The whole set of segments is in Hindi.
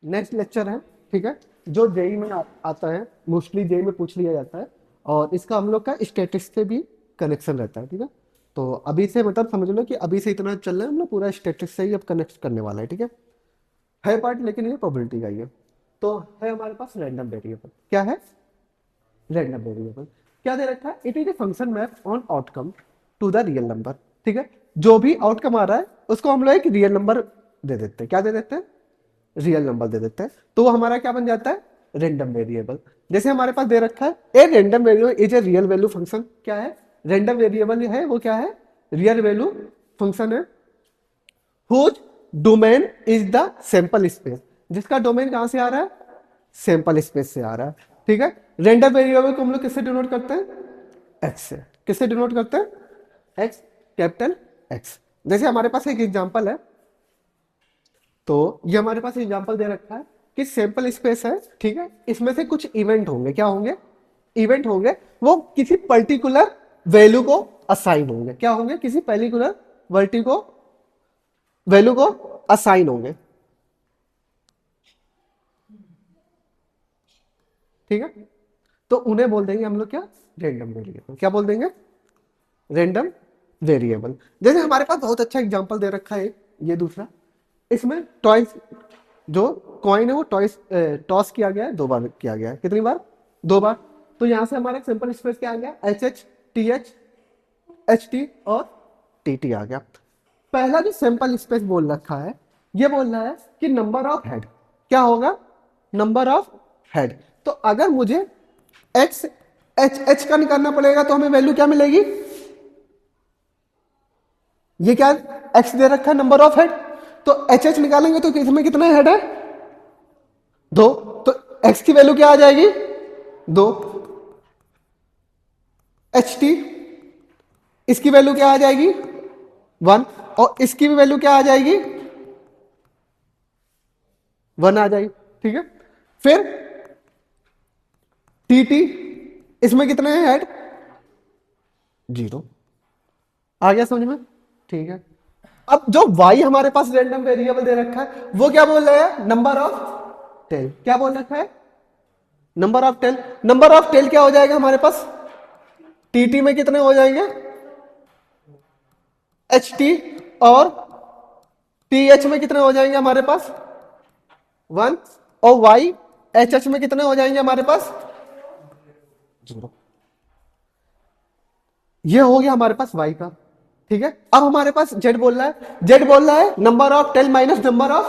नेक्स्ट लेक्चर है, ठीक है, जो जेई में आता है, मोस्टली जेई में पूछ लिया जाता है, और इसका हम लोग का स्टेटिक्स से भी कनेक्शन रहता है, ठीक है। तो अभी से मतलब समझ लो कि अभी से इतना चल रहा है, हम लोग पूरा स्टेटिक्स से ही अब कनेक्ट करने वाला है, ठीक है पार्ट, लेकिन ये प्रोबेबिलिटी का ही है। तो है हमारे पास रैंडम वेरिएबल, क्या है, रैंडम वेरिएबल। क्या दे रखा है, it is a function map on outcome to the real number, ठीक है। जो भी आउटकम आ रहा है उसको हम लोग एक रियल नंबर दे देते हैं, क्या दे देते हैं, रियल नंबर दे देते हैं, तो वो हमारा क्या बन जाता है, रेंडम वेरिएबल। जैसे हमारे पास दे रखा है a random variable is a real value function, क्या है, रेंडम वेरिएबल है वो, क्या है, रियल वैल्यू फंक्शन है, whose domain is the sample space, जिसका डोमेन कहां से आ रहा है, सैंपल स्पेस से आ रहा है, ठीक है। रेंडम वेरिएबल को हम लोग किससे डिनोट करते हैं, एक्स से। किससे डिनोट करते हैं, एक्स, कैपिटल एक्स। जैसे हमारे पास एक एग्जांपल है, तो ये हमारे पास एग्जांपल दे रखा है कि सैंपल स्पेस है, ठीक है, इसमें से कुछ इवेंट होंगे, क्या होंगे, इवेंट होंगे, वो किसी पर्टिकुलर वैल्यू को असाइन होंगे, क्या होंगे, किसी पर्टिकुलर वैल्यू को असाइन होंगे, ठीक है। तो उन्हें बोल देंगे हम लोग क्या, रेंडम वेरिएबल, क्या बोल देंगे, रेंडम वेरिएबल। जैसे हमारे पास बहुत अच्छा एग्जांपल दे रखा है, ये दूसरा, इसमें टॉयस, जो कॉइन है वो टॉयस टॉस किया गया है, 2 बार किया गया है, कितनी बार, 2 बार। तो यहां से हमारा सिंपल स्पेस क्या आ गया, H H T H, H T और टी टी आ गया। पहला जो सिंपल स्पेस बोल रखा है, ये बोल रहा है कि नंबर ऑफ हेड, क्या होगा, नंबर ऑफ हेड। तो अगर मुझे एक्स एच एच का निकालना पड़ेगा तो हमें वैल्यू क्या मिलेगी, ये क्या, एक्स दे रखा है, नंबर ऑफ हेड, तो एच एच निकालेंगे तो इसमें कितने हेड है, 2, तो एक्स की वैल्यू क्या आ जाएगी, 2, एच टी, इसकी वैल्यू क्या आ जाएगी, 1, और इसकी भी वैल्यू क्या आ जाएगी, 1 आ जाएगी, ठीक है। फिर टी टी, इसमें कितने हैं हेड, 0, आ गया समझ में, ठीक है। अब जो y हमारे पास रैंडम वेरिएबल दे रखा है, वो क्या बोल रहा है, नंबर ऑफ टेल, क्या बोल रखा है, number of tail. Number of tail क्या हो जाएगा हमारे पास, टीटी में कितने हो जाएंगे, एच टी, और टी एच में कितने हो जाएंगे हमारे पास, 1, और वाई एच एच में कितने हो जाएंगे हमारे पास, 0। ये हो गया हमारे पास y का, ठीक है। अब हमारे पास z बोल रहा है, z बोल रहा है number of tail minus number of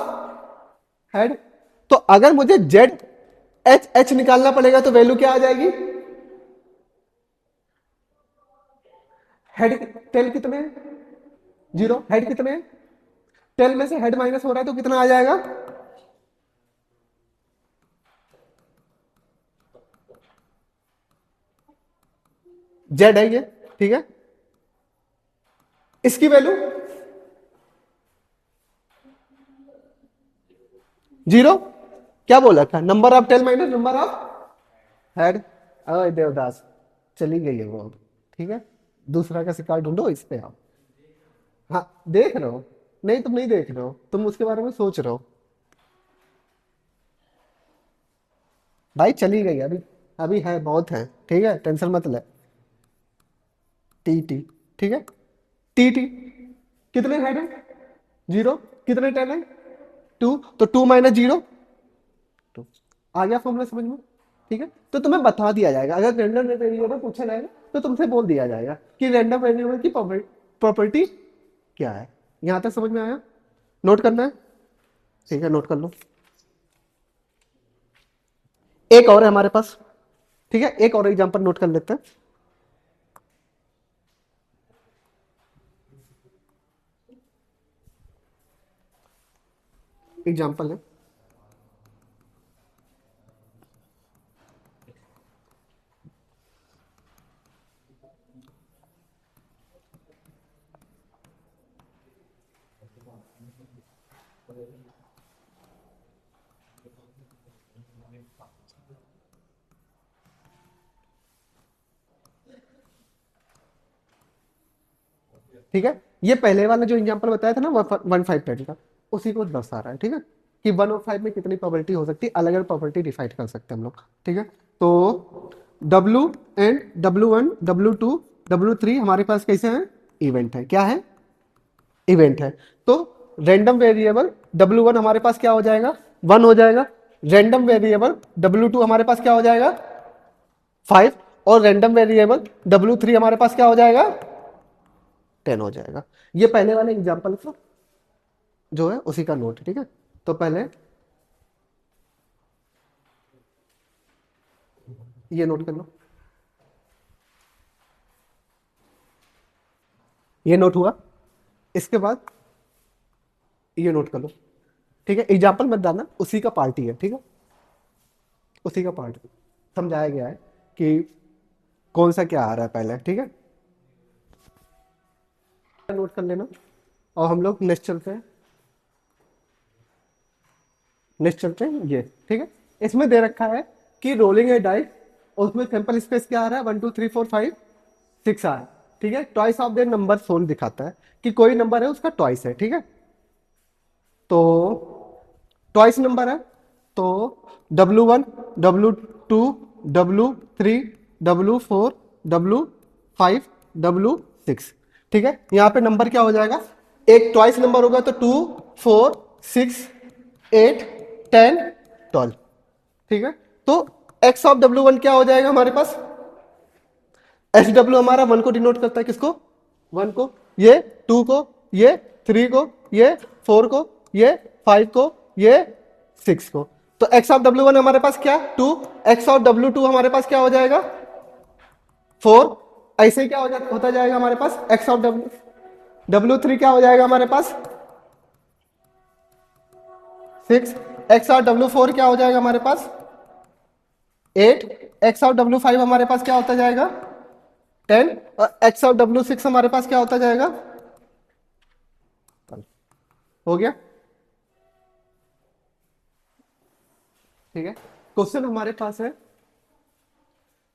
head. तो अगर मुझे z एच एच निकालना पड़ेगा तो वैल्यू क्या आ जाएगी, हेड, टेल कितने हैं, 0, हेड कितने हैं, टेल में से हेड माइनस हो रहा है तो कितना आ जाएगा, z है ये, ठीक है। इसकी वैल्यू 0, क्या बोला था, number of tail minus number of head. अरे देवदास, चली गई है वो अब, ठीक है, दूसरा का शिकार ढूंढो इस पे आप। हाँ, देख रहे हो, नहीं तुम नहीं देख रहे हो, तुम उसके बारे में सोच रहे हो, भाई चली गई अभी, अभी है, बहुत है, ठीक है, टेंशन मत ले। टी टी, ठीक है, टी टी, कितने हेड है, 0, कितने टेन है, 2, तो 2 माइनस 0, 2, आ गया फॉर्मूला समझ में, ठीक है। तो तुम्हें बता दिया जाएगा, अगर रैंडम वेरिएबल पूछा जाएगा तो तुमसे बोल दिया जाएगा कि रैंडम वेरिएबल की प्रॉपर्टी क्या है। यहां तक समझ में आया, नोट करना है, ठीक है, नोट कर लो। एक और है हमारे पास, ठीक है, एक और एग्जांपल नोट कर लेते हैं। एग्जांपल है, ठीक है, ये पहले वाला जो एग्जांपल बताया था ना 1 5 10 का, उसी को दर्शा रहा है, ठीक है। कि 1 और 5 में कितनी प्रोबेबिलिटी हो सकती है, अलग अलग प्रोबेबिलिटी डिसाइड कर सकते हैं हम लोग, ठीक है। तो W and W1 W2 W3 हमारे पास कैसे हैं, इवेंट है, क्या है, इवेंट है। तो रैंडम वेरिएबल W1 हमारे पास क्या हो जाएगा, 1 हो जाएगा। रैंडम वेरिएबल W2 हमारे पास क्या हो जाएगा, 5। और रैंडम वेरिएबल W3 हमारे पास क्या हो जाएगा, 10 हो जाएगा। ये पहले वाले एग्जाम्पल का जो है उसी का नोट, ठीक है। तो पहले ये नोट कर लो, ये नोट हुआ। इसके बाद ये नोट कर लो, ठीक है। एग्जाम्पल मत डालना, उसी का पार्ट ही है, ठीक है, उसी का पार्ट समझाया गया है कि कौन सा क्या आ रहा है पहले, ठीक है। नोट कर लेना और हम लोग नेक्स्ट चलते हैं, नेक्स्ट चलते हैं ये, ठीक है। इसमें दे रखा है कि रोलिंग ए डाइस, उसमें सैंपल स्पेस क्या आ रहा है, 1 2 3 4 5 6 आ रहा है, ठीक है। ट्वाइस ऑफ देयर नंबर सोन दिखाता है कि कोई नंबर है उसका ट्वाइस है, ठीक है। तो ट्वाइस नंबर है, तो W1 W2 W3 W4 W5 W6, ठीक है। यहां पे नंबर क्या हो जाएगा, एक ट्वाइस नंबर होगा तो 2 4 6 8 10 12, ठीक है। तो एक्स ऑफ W1 क्या हो जाएगा हमारे पास, SW हमारा 1 को डिनोट करता है, किसको, 1 को, ये 2 को, ये 3 को, ये 4 को, ये 5 को, ये 6 को। तो एक्स ऑफ W1 हमारे पास क्या, 2। एक्स ऑफ W2 हमारे पास क्या हो जाएगा, 4। ऐसे क्या होता जाएगा हमारे पास, एक्स ऑफ W3 क्या हो जाएगा हमारे पास, 6। एक्स ऑफ W4 क्या हो जाएगा हमारे पास, 8। एक्स ऑफ W5 हमारे पास क्या होता जाएगा, 10। और एक्स ऑफ W6 हमारे पास क्या होता जाएगा, हो गया, ठीक है। क्वेश्चन हमारे पास है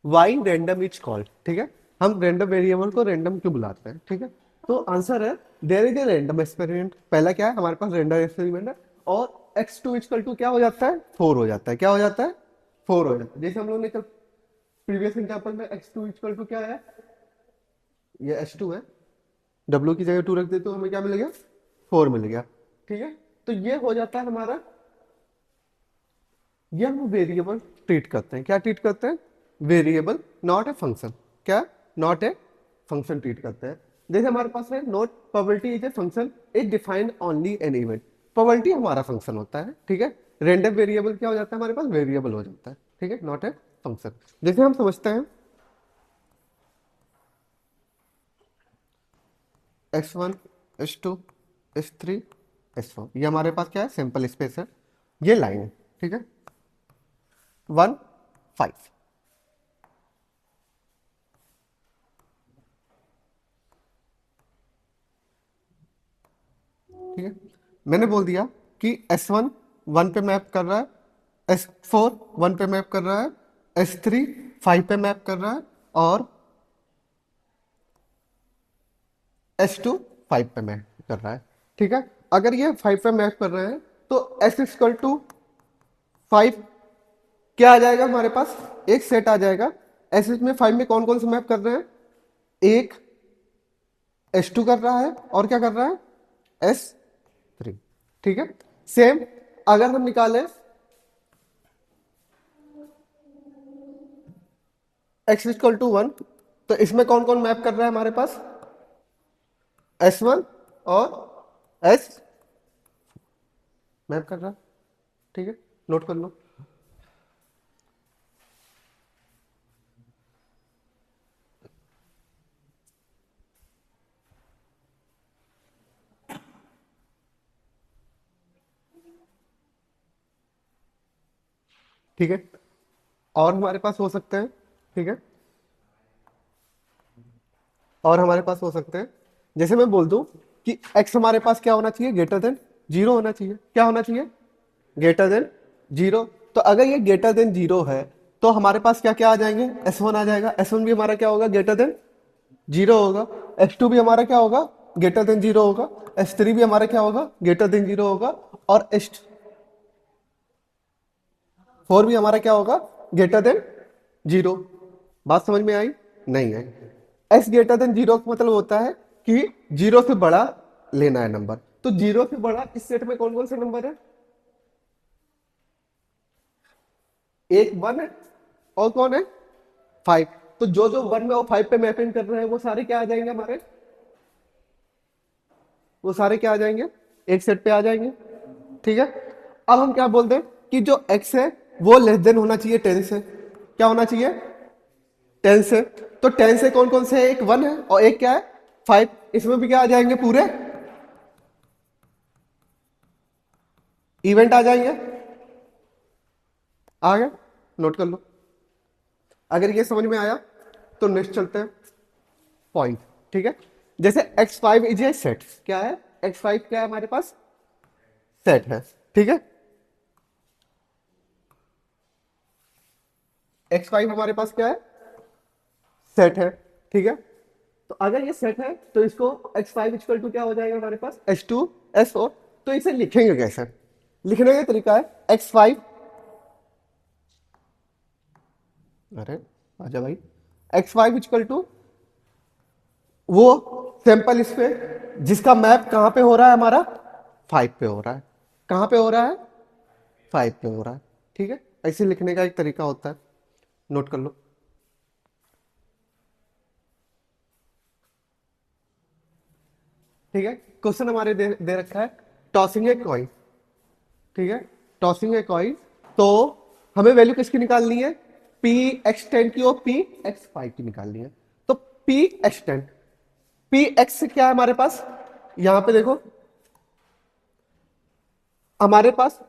वाई रैंडम इज कॉल्ड, ठीक है। हम रैंडम वेरिएबल को रैंडम क्यों बुलाते हैं, ठीक है। तो आंसर है there is a random experiment. पहला क्या है हमारे पास, रैंडम एक्सपेरिमेंट है, और x2 इक्वल टू क्या हो जाता है, 4 हो जाता है, क्या हो जाता है, 4 हो जाता है। जैसे हम लोग ने कल प्रीवियस एग्जांपल में x2 इक्वल टू क्या है, ये h2 है, w की जगह 2 रख दे तो हमें क्या मिल गया, 4 मिल गया, ठीक है। तो ये हो जाता है हमारा, ये हम वेरिएबल ट्रीट करते हैं, क्या ट्रीट करते हैं, वेरिएबल, नॉट ए फंक्शन, क्या, नॉट ए फंक्शन ट्रीट करते हैं। जैसे हमारे पास है note probability is a function is defined only an event, probability हमारा फंक्शन होता है, ठीक है। रैंडम वेरिएबल क्या हो जाता है हमारे पास, वेरिएबल हो जाता है, ठीक है, नॉट ए फंक्शन। जैसे हम समझते हैं x1 x2 x3 x4, ये हमारे पास क्या है, सैंपल स्पेस है, ये लाइन है, ठीक है, 1 5, ठीक है। मैंने बोल दिया कि S1 1 पे मैप कर रहा है, S4 1 पे मैप कर रहा है, S3 5 पे मैप कर रहा है, और S2 5 पे मैप कर रहा है, ठीक है। अगर ये 5 पे मैप कर रहे हैं तो S इक्वल टू 5 क्या आ जाएगा हमारे पास, एक सेट आ जाएगा। एस में 5 में कौन कौन से मैप कर रहे हैं, एक S2 कर रहा है और क्या कर रहा है, S3, ठीक है। सेम अगर हम निकालें x इक्वल टू 1, तो इसमें कौन कौन मैप कर रहा है हमारे पास, S1 और S मैप कर रहा है, ठीक है, नोट कर लो। ठीक है, और हमारे पास हो सकते हैं, ठीक है, और हमारे पास हो सकते हैं, जैसे मैं बोल दूं कि x हमारे पास क्या होना चाहिए, ग्रेटर देन 0 होना चाहिए, क्या होना चाहिए, ग्रेटर देन 0। तो अगर ये ग्रेटर देन 0 है तो हमारे पास क्या क्या आ जाएंगे, S1 आ जाएगा, S1 भी हमारा क्या होगा, ग्रेटर देन 0 होगा, S2 भी हमारा क्या होगा, ग्रेटर देन 0 होगा, S3 भी हमारा क्या होगा, ग्रेटर देन 0 होगा, और 4 भी हमारा क्या होगा, ग्रेटर देन 0। बात समझ में आई? नहीं आई। x ग्रेटर देन 0 का मतलब होता है कि 0 से बड़ा लेना है नंबर। तो 0 से बड़ा इस सेट में कौन कौन से नंबर है? एक 1 है और कौन है, 5। तो जो जो 1 में और 5 पे मैपिंग कर रहे हैं वो सारे क्या आ जाएंगे हमारे, वो सारे क्या आ जाएंगे, एक सेट पे आ जाएंगे। ठीक है, अब हम क्या बोलते हैं कि जो x है वो लेस देन होना चाहिए 10 से। क्या होना चाहिए, 10 से। तो 10 से कौन कौन से है, एक 1 है और एक क्या है, 5। इसमें भी क्या आ जाएंगे, पूरे इवेंट आ जाएंगे। आ गए, नोट कर लो। अगर ये समझ में आया तो नेक्स्ट चलते हैं पॉइंट। ठीक है, जैसे x5 इज ए सेट, क्या है, x5 क्या है हमारे पास, सेट है। ठीक है, x5 हमारे पास क्या है, सेट है। ठीक है, तो अगर ये सेट है तो इसको x5 इक्वल टू क्या हो जाएगा हमारे पास, H2SO। तो इसे लिखेंगे कैसे, लिखने का तरीका है x5, अरे आजा भाई, x5 इक्वल टू वो सैंपल इस पे जिसका मैप कहां पे हो रहा है हमारा, 5 पे हो रहा है। कहां पे हो रहा है, 5 पे हो रहा है। ठीक है, ऐसे लिखने का एक तरीका होता है, नोट कर लो। ठीक है, क्वेश्चन हमारे दे रखा है टॉसिंग ए कॉइन। ठीक है, टॉसिंग ए कॉइन, तो हमें वैल्यू किसकी निकालनी है, P(x10) की और P(x5) की निकालनी है। तो P(x10), P(x) क्या है हमारे पास, यहां पे देखो हमारे पास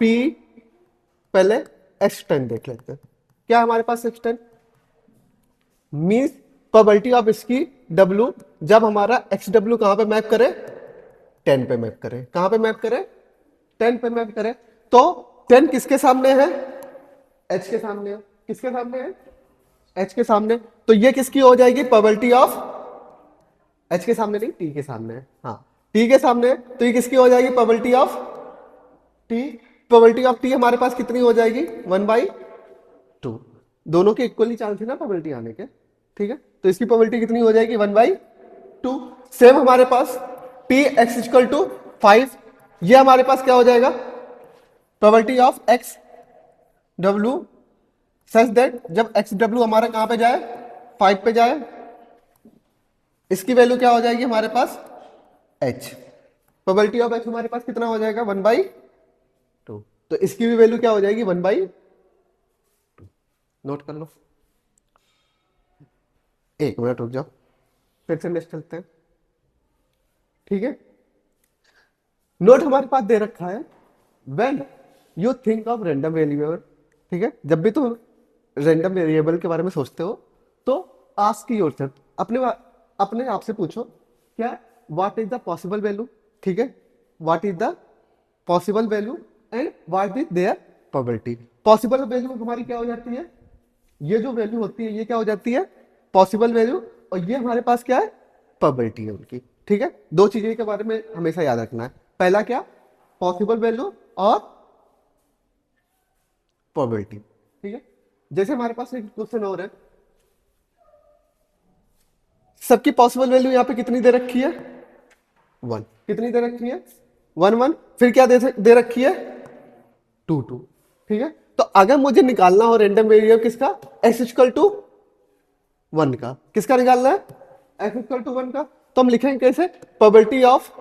P, पहले x10 देख लेते हैं, क्या हमारे पास x10 मीन्स प्रोबेबिलिटी ऑफ इसकी W, जब हमारा XW कहां पे मैप करे, 10 पे मैप करे। कहां पे मैप करे, 10 पे मैप करे। तो 10 किसके सामने है, H के सामने है। किसके सामने है, H के सामने। तो ये किसकी हो जाएगी, प्रोबेबिलिटी ऑफ, H के सामने नहीं, T के सामने है। हाँ, T के सामने है, तो ये किसकी हो जाएगी, probability of T। Probability of T हमारे पास कितनी हो जाएगी, 1/2। दोनों के इक्वली चांस है ना प्रोबेबिलिटी आने के। ठीक है, तो इसकी प्रोबेबिलिटी कितनी हो जाएगी, 1/2। सेम हमारे पास P(x)=5, ये हमारे पास क्या हो जाएगा, probability of XW such that जब XW हमारा कहां पे जाए, 5 पे जाए, इसकी वैल्यू क्या हो जाएगी हमारे पास, H। प्रोबेबिलिटी ऑफ H हमारे पास कितना हो जाएगा, 1/2। तो इसकी भी वैल्यू क्या हो जाएगी, 1/2। नोट कर लो, एक मिनट रुक जाओ, फिर से नेक्स्ट चलते हैं। ठीक है, नोट हमारे पास दे रखा है when you think of random variable. ठीक है, जब भी तुम रैंडम वेरिएबल के बारे में सोचते हो तो आस्क योरसेल्फ, अपने आप से पूछो, क्या what is the possible value. ठीक है, what is the possible value and what is their probability. Possible value हमारी क्या हो जाती है, ये जो वैल्यू होती है ये क्या हो जाती है, पॉसिबल वैल्यू, और ये हमारे पास क्या है, प्रोबेबिलिटी है उनकी। ठीक है, दो चीजें के बारे में हमेशा याद रखना है, पहला क्या, पॉसिबल वैल्यू और प्रोबेबिलिटी। ठीक है, जैसे हमारे पास एक क्वेश्चन और है, सबकी पॉसिबल वैल्यू यहां पे कितनी दे रखी है, 1। कितनी दे रखी है, 1 1। फिर क्या दे रखी है, 2 2। ठीक है, तो अगर मुझे निकालना हो रैंडम वेरिएबल किसका, x=1 का, किसका निकालना है, x=1 का। तो हम लिखेंगे कैसे, प्रोबेबिलिटी ऑफ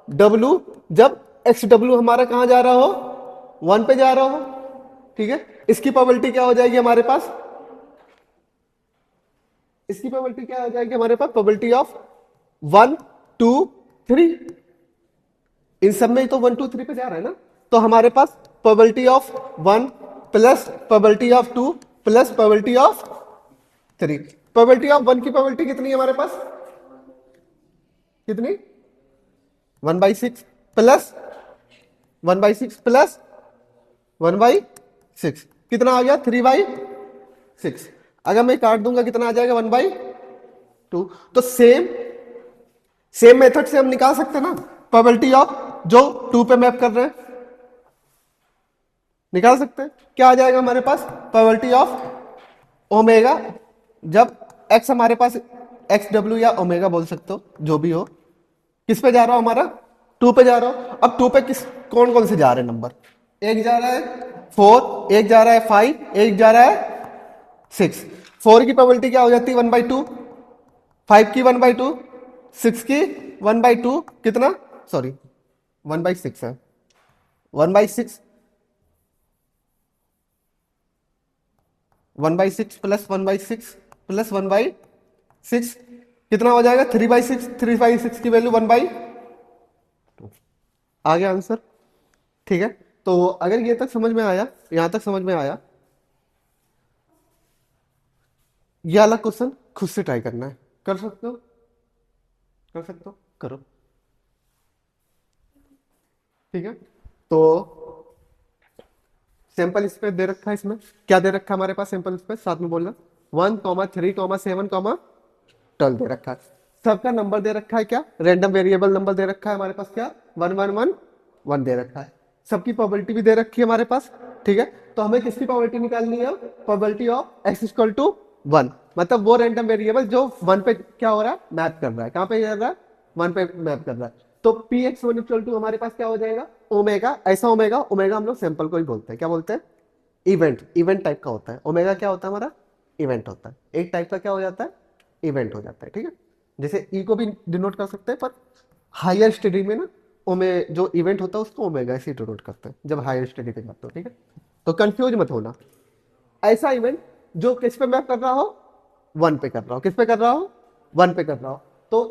W जब XW हमारा कहां जा रहा हो, 1 पे जा रहा हो। ठीक है, इसकी प्रोबेबिलिटी क्या हो जाएगी हमारे पास, इसकी प्रोबेबिलिटी क्या हो जाएगी हमारे पास, प्रोबेबिलिटी ऑफ 1 2 3। इन सब में तो 1 2 3 पे जा रहा है ना, तो हमारे पास probability of 1 plus probability of 2 plus probability of 3। Probability of 1 की प्रोबेबिलिटी कितनी है हमारे पास, कितनी, 1/6 प्लस 1/6 प्लस 1/6 कितना आ गया, 3/6। अगर मैं काट दूंगा कितना आ जाएगा, 1/2। तो सेम मेथड से हम निकाल सकते हैं ना, प्रोबेबिलिटी ऑफ जो 2 पे मैप कर रहे हैं। निकाल सकते हैं। क्या आ जाएगा हमारे पास, प्रोबेबिलिटी ऑफ ओमेगा, जब एक्स हमारे पास एक्स डब्ल्यू या ओमेगा बोल सकते हो, जो भी हो, किस पे जा रहा हो हमारा, टू पे जा रहा हो। अब टू पे किस कौन कौन से जा रहे हैं नंबर, एक जा रहा है फोर, एक जा रहा है फाइव, एक जा रहा है सिक्स। फोर की प्रोबेबिलिटी क्या हो जाती है, 1/2, फाइव की 1/2, सिक्स की 1/2, कितना, सॉरी 1/6 है, 1/6, 1/6 प्लस 1/6 प्लस 1/6 कितना हो जाएगा, 3/6, 3/6 की वैल्यू 1/, आ गया आंसर। ठीक है, तो अगर ये तक समझ में आया, यहां तक समझ में आया, ये वाला क्वेश्चन खुद से ट्राई करना है, कर सकते हो, कर सकते हो, करो। ठीक है, तो सैंपल स्पेस दे रखा है, इसमें क्या दे रखा है हमारे पास, सैंपल स्पेस साथ में बोलना, 1,3,7 दे रखा है। सबका नंबर दे रखा है क्या, रैंडम वेरिएबल नंबर दे रखा है हमारे पास, क्या 1 1 1 1 दे रखा है। सबकी प्रोबेबिलिटी भी दे रखी है हमारे पास। ठीक है, तो हमें किसकी प्रोबेबिलिटी निकालनी है, probability of X equal to 1, मतलब वो रैंडम वेरिएबल जो 1 पे क्या हो रहा है, मैप कर रहा है, कहां पे कर रहा है, 1 पे मैप कर रहा है। तो P X one equal to हमारे पास क्या हो जाएगा, ओमेगा, ऐसा ओमेगा, ओमेगा हम लोग सैंपल को ही बोलते हैं, क्या बोलते हैं, इवेंट, इवेंट टाइप का होता है ओमेगा, क्या होता है हमारा, इवेंट होता है, एक टाइप का क्या हो जाता है, इवेंट हो जाता है। ठीक है, जैसे ई को भी डिनोट कर सकते हैं, पर हायर स्टडी में ना ओमे जो इवेंट होता है उसको ओमेगा से डिनोट करते हैं जब हायर स्टडी पे जाते हो। ठीक है, तो कंफ्यूज मत होना, ऐसा इवेंट जो किस पे मैप कर रहा हो, 1 पे कर रहा हो, किस पे कर रहा हो, 1 पे कर रहा हो। तो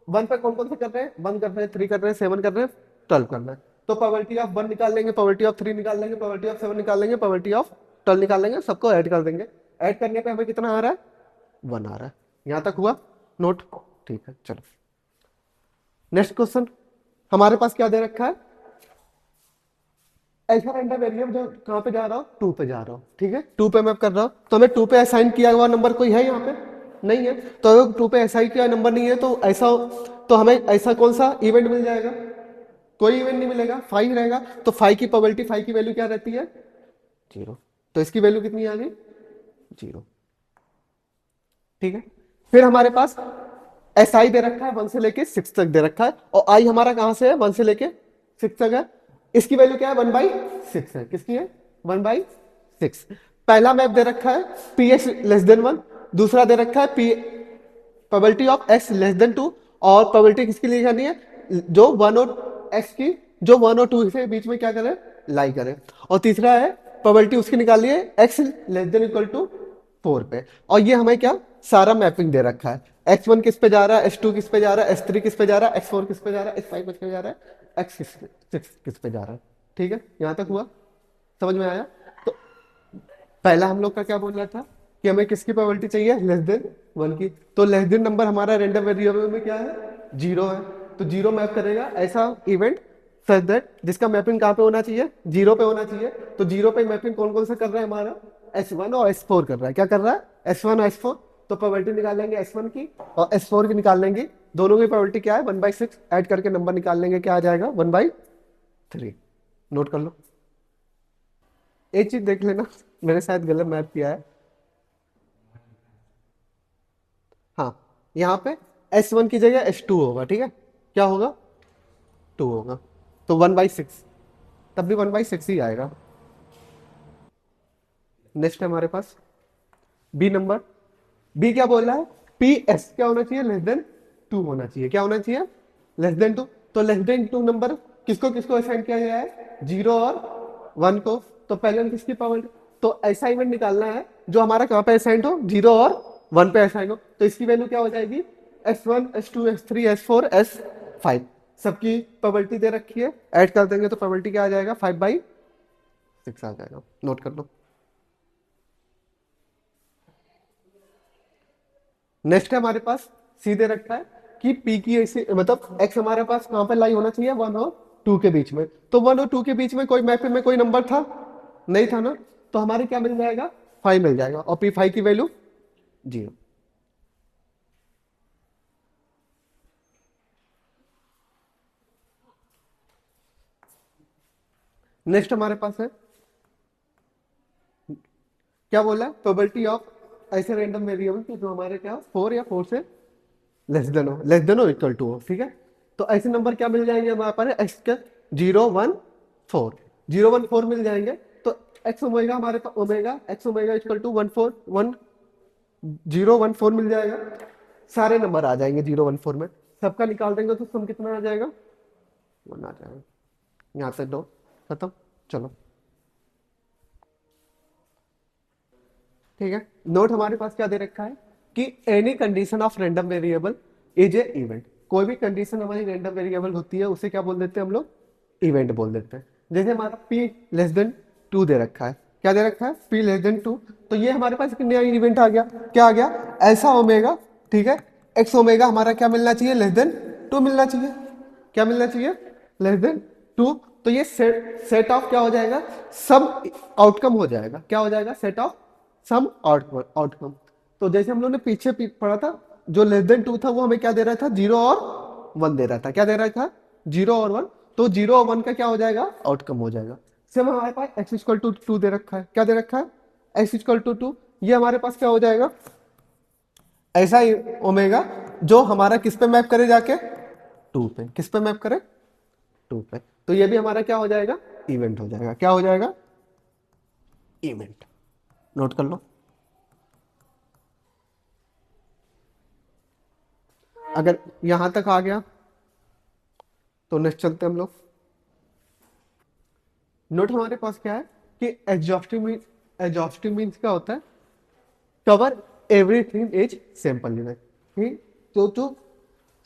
1 पे कौन कौन से कर रहे हैं, 1 कर रहे हैं, 3 कर रहे हैं, 7 कर रहे हैं, 12 कर रहे हैं। तो प्रोबेबिलिटी ऑफ 1 निकाल लेंगे, प्रोबेबिलिटी ऑफ 3 निकाल लेंगे, प्रोबेबिलिटी ऑफ 7 निकाल लेंगे, प्रोबेबिलिटी ऑफ 12 निकाल लेंगे, सबको ऐड कर देंगे। ऐड करने पे हमें कितना आ रहा है, 1 आ रहा है। यहां तक हुआ नोट, ठीक है चलो। नेक्स्ट क्वेश्चन हमारे पास क्या दे रखा है, ऐसा रैंडम वेरिएबल जो कहां पे जा रहा हो, 2 पे जा रहा हो। ठीक है, 2 पे मैप कर रहा हो, तो हमें 2 पे असाइन किया हुआ नंबर कोई है यहाँ पे, नहीं है। तो अगर 2 पे असाइन किया नंबर नहीं है, तो ऐसा, तो हमें ऐसा कौन सा इवेंट मिल जाएगा, कोई इवेंट नहीं मिलेगा, 5 रहेगा। तो 5 की प्रोबेबिलिटी, 5 की वैल्यू क्या रहती है, 0। तो इसकी वैल्यू कितनी आ गई, 0। ठीक है, फिर हमारे पास एस आई दे रखा है 1 से लेके 6 तक दे रखा है, और आई हमारा कहां से है, 1 से लेके 6 तक है। इसकी वैल्यू क्या है, 1/6 है, किसकी है, 1/6। पहला मैप दे रखा है पी एक्स लेस देन 1, दूसरा दे रखा है P probability of x less than 2, और प्रोबेबिलिटी किसके लिए करनी है, जो 1 और एक्स की, जो 1 और 2 के बीच में क्या करे, लाई करे। और तीसरा है प्रोबेबिलिटी उसकी निकाली है X less than equal to 4 पे। और ये हमें क्या, सारा मैपिंग दे रखा है, x1 किस पे जा रहा है, x2 किस पे जा रहा है, x3 किस पे जा रहा है, x4 किस पे जा रहा है, x5 किस पे जा रहा है, x6 किस पे जा रहा है। ठीक है, यहां तक हुआ, समझ में आया। तो पहला हम लोग का क्या बोल रहा था कि हमें किसकी प्रोबेबिलिटी चाहिए, लेस देन 1 की। तो लेस देन नंबर हमारा रैंडम वेरिएबल में क्या है, 0 है। तो 0 मैप करेगा ऐसा इवेंट सच दैट जिसका मैपिंग कहाँ पे होना चाहिए, 0 पे होना चाहिए। तो 0 पे मैपिंग कौन कौन सा कर रहा है हमारा, S1 और S4 कर रहा है, क्या कर रहा है, S1 और S4। तो प्रोबेबिलिटी निकाल लेंगे S1 की और S4 की निकाल लेंगे, दोनों की प्रोबेबिलिटी क्या है, 1/6, ऐड करके नंबर निकाल लेंगे, क्या आ जाएगा, 1/3। नोट कर लो, एक चीज देख लेना, मैंने शायद गलत मैप किया है। हाँ, यहाँ पे S1 की जगह S2 होगा, ठीक है, क्या होगा, 2 होगा। तो 1/6, तब भी 1/6 ही आएगा। नेक्स्ट है हमारे पास बी नंबर, बी क्या बोल रहा है, पी एस क्या होना चाहिए, लेस देन 2 होना चाहिए, क्या होना चाहिए, लेस देन 2। तो लेस देन 2 नंबर किसको किसको असाइन किया गया है, 0 और 1 को। तो पहले हम किसकी पावर, तो ऐसा इवेंट निकालना है जो हमारा कहां पे असाइन हो, 0 और 1 पे असाइन हो। तो इसकी वैल्यू क्या हो जाएगी, S1 S2 S3 S4 S5, सबकी प्रोबेबिलिटी दे रखी है, ऐड कर देंगे तो प्रोबेबिलिटी क्या आ जाएगा, 5/6 आ जाएगा। नोट कर लो। नेक्स्ट है हमारे पास सी दे रखा है कि पी की ऐसे मतलब एक्स हमारे पास कहां पे लाई होना चाहिए, 1 और 2 के बीच में। तो 1 और 2 के बीच में कोई मैप में कोई नंबर था, नहीं था ना। तो हमारे क्या मिल जाएगा, 5 मिल जाएगा, और पी 5 की वैल्यू 0। नेक्स्ट हमारे पास है क्या बोला है, प्रोबेबिलिटी ऑफ ऐसे रैंडम वेरिएबल कि जो हमारे क्या 4 या 4 से लेस देन हो इक्वल टू हो, ठीक है। तो ऐसे नंबर क्या मिल जाएंगे हमारे पास, एक्स के 0 1 4, 0 1 4 मिल जाएंगे। तो एक्स ओमेगा हमारे पास omega X omega equal to 0 1 4 मिल जाएगा। सारे नंबर आ जाएंगे 0 1 4 में, सबका निकाल देंगे तो सम कितना आ जाएगा, 1 आ जाएगा। यहाँ से दो खत्म। चलो ठीक है, नोट हमारे पास क्या दे रखा है कि any condition of random variable is A event. कोई भी कंडीशन हमारी रैंडम वेरिएबल होती है उसे क्या बोल देते हैं हम लोग, इवेंट बोल देते हैं। जैसे हमारा p लेस देन 2 दे रखा है, क्या दे रखा है, p लेस देन 2, तो ये हमारे पास एक नया इवेंट आ गया। क्या आ गया, ऐसा ओमेगा, ठीक है, एक्स ओमेगा हमारा क्या मिलना चाहिए, लेस देन 2 मिलना चाहिए। क्या मिलना चाहिए, लेस देन 2। तो ये सेट ऑफ क्या हो जाएगा, सब आउटकम हो जाएगा। क्या हो जाएगा, सेट ऑफ सम आउटकम। तो जैसे हम लोग ने पीछे पढ़ा था, जो लेस देन 2 था वो हमें क्या दे रहा था, 0 और 1 दे रहा था। क्या दे रहा था, 0 और 1। तो 0 और 1 का क्या हो जाएगा, आउटकम हो जाएगा। सेम हमारे पास एक्स इक्वल टू 2 दे रखा है। क्या दे रखा है, एक्स इक्वल टू 2। ये हमारे पास क्या हो जाएगा, ऐसा ही ओमेगा जो हमारा किस पे मैप करे, जाके 2 पे। किस पे मैप करे, 2 पे। तो ये भी हमारा क्या हो जाएगा, इवेंट हो जाएगा। क्या हो जाएगा, इवेंट। नोट कर लो। अगर यहां तक आ गया तो नेक्स्ट चलते हम लोग। नोट हमारे पास क्या है कि एग्जॉस्टिव मीन्स क्या होता है, cover everything is sample event. ठीक, तो जो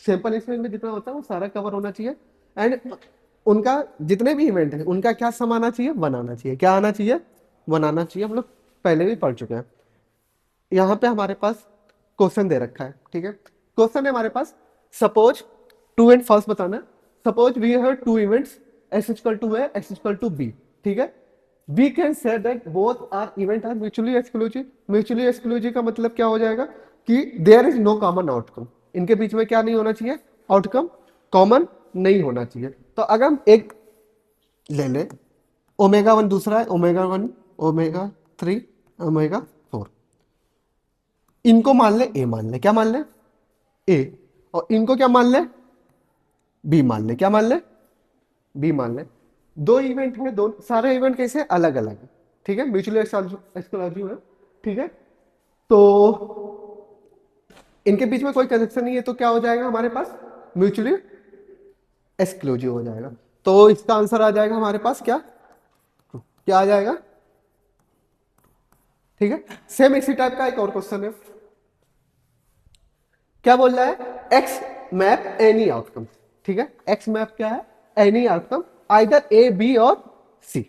सैंपल इवेंट में जितना होता है वो सारा कवर होना चाहिए। एंड उनका जितने भी इवेंट है उनका क्या सम आना चाहिए, वन आना चाहिए। क्या आना चाहिए, वन आना चाहिए। हम लोग पहले भी पढ़ चुके हैं। यहाँ पे हमारे पास क्वेश्चन दे रखा है, ठीक है। क्वेश्चन है हमारे पास, सपोज ट्रू एंड फॉल्स बताना है। Suppose we have two events, X equal to A, X equal to B, ठीक है। We can say that both are event are mutually exclusive. Mutually exclusive का मतलब क्या हो जाएगा कि there is no common outcome. इनके बीच में क्या नहीं होना चाहिए, आउटकम कॉमन नहीं होना चाहिए। तो अगर हम एक ले लें, ओमेगा 1 दूसरा है, ओमेगा 1, ओमेगा 3, ओमेगा 4, इनको मान ले ए, मान ले क्या मान ले, ए। और इनको क्या मान ले, बी मान ले। क्या मान ले, बी मान ले। दो इवेंट है, दो सारे इवेंट कैसे अलग अलग है, ठीक है, म्यूचुअली एक्सक्लूसिव है, ठीक है। तो इनके बीच में कोई कनेक्शन नहीं है, तो क्या हो जाएगा हमारे पास, म्यूचुअली एक्सक्लूसिव हो जाएगा। तो इसका आंसर आ जाएगा हमारे पास क्या, क्या आ जाएगा, ठीक है। सेम इसी टाइप का एक और क्वेश्चन है। क्या बोल रहा है, एक्स मैप एनी आउटकम, ठीक है। एक्स मैप क्या है, any outcome, either A B और सी,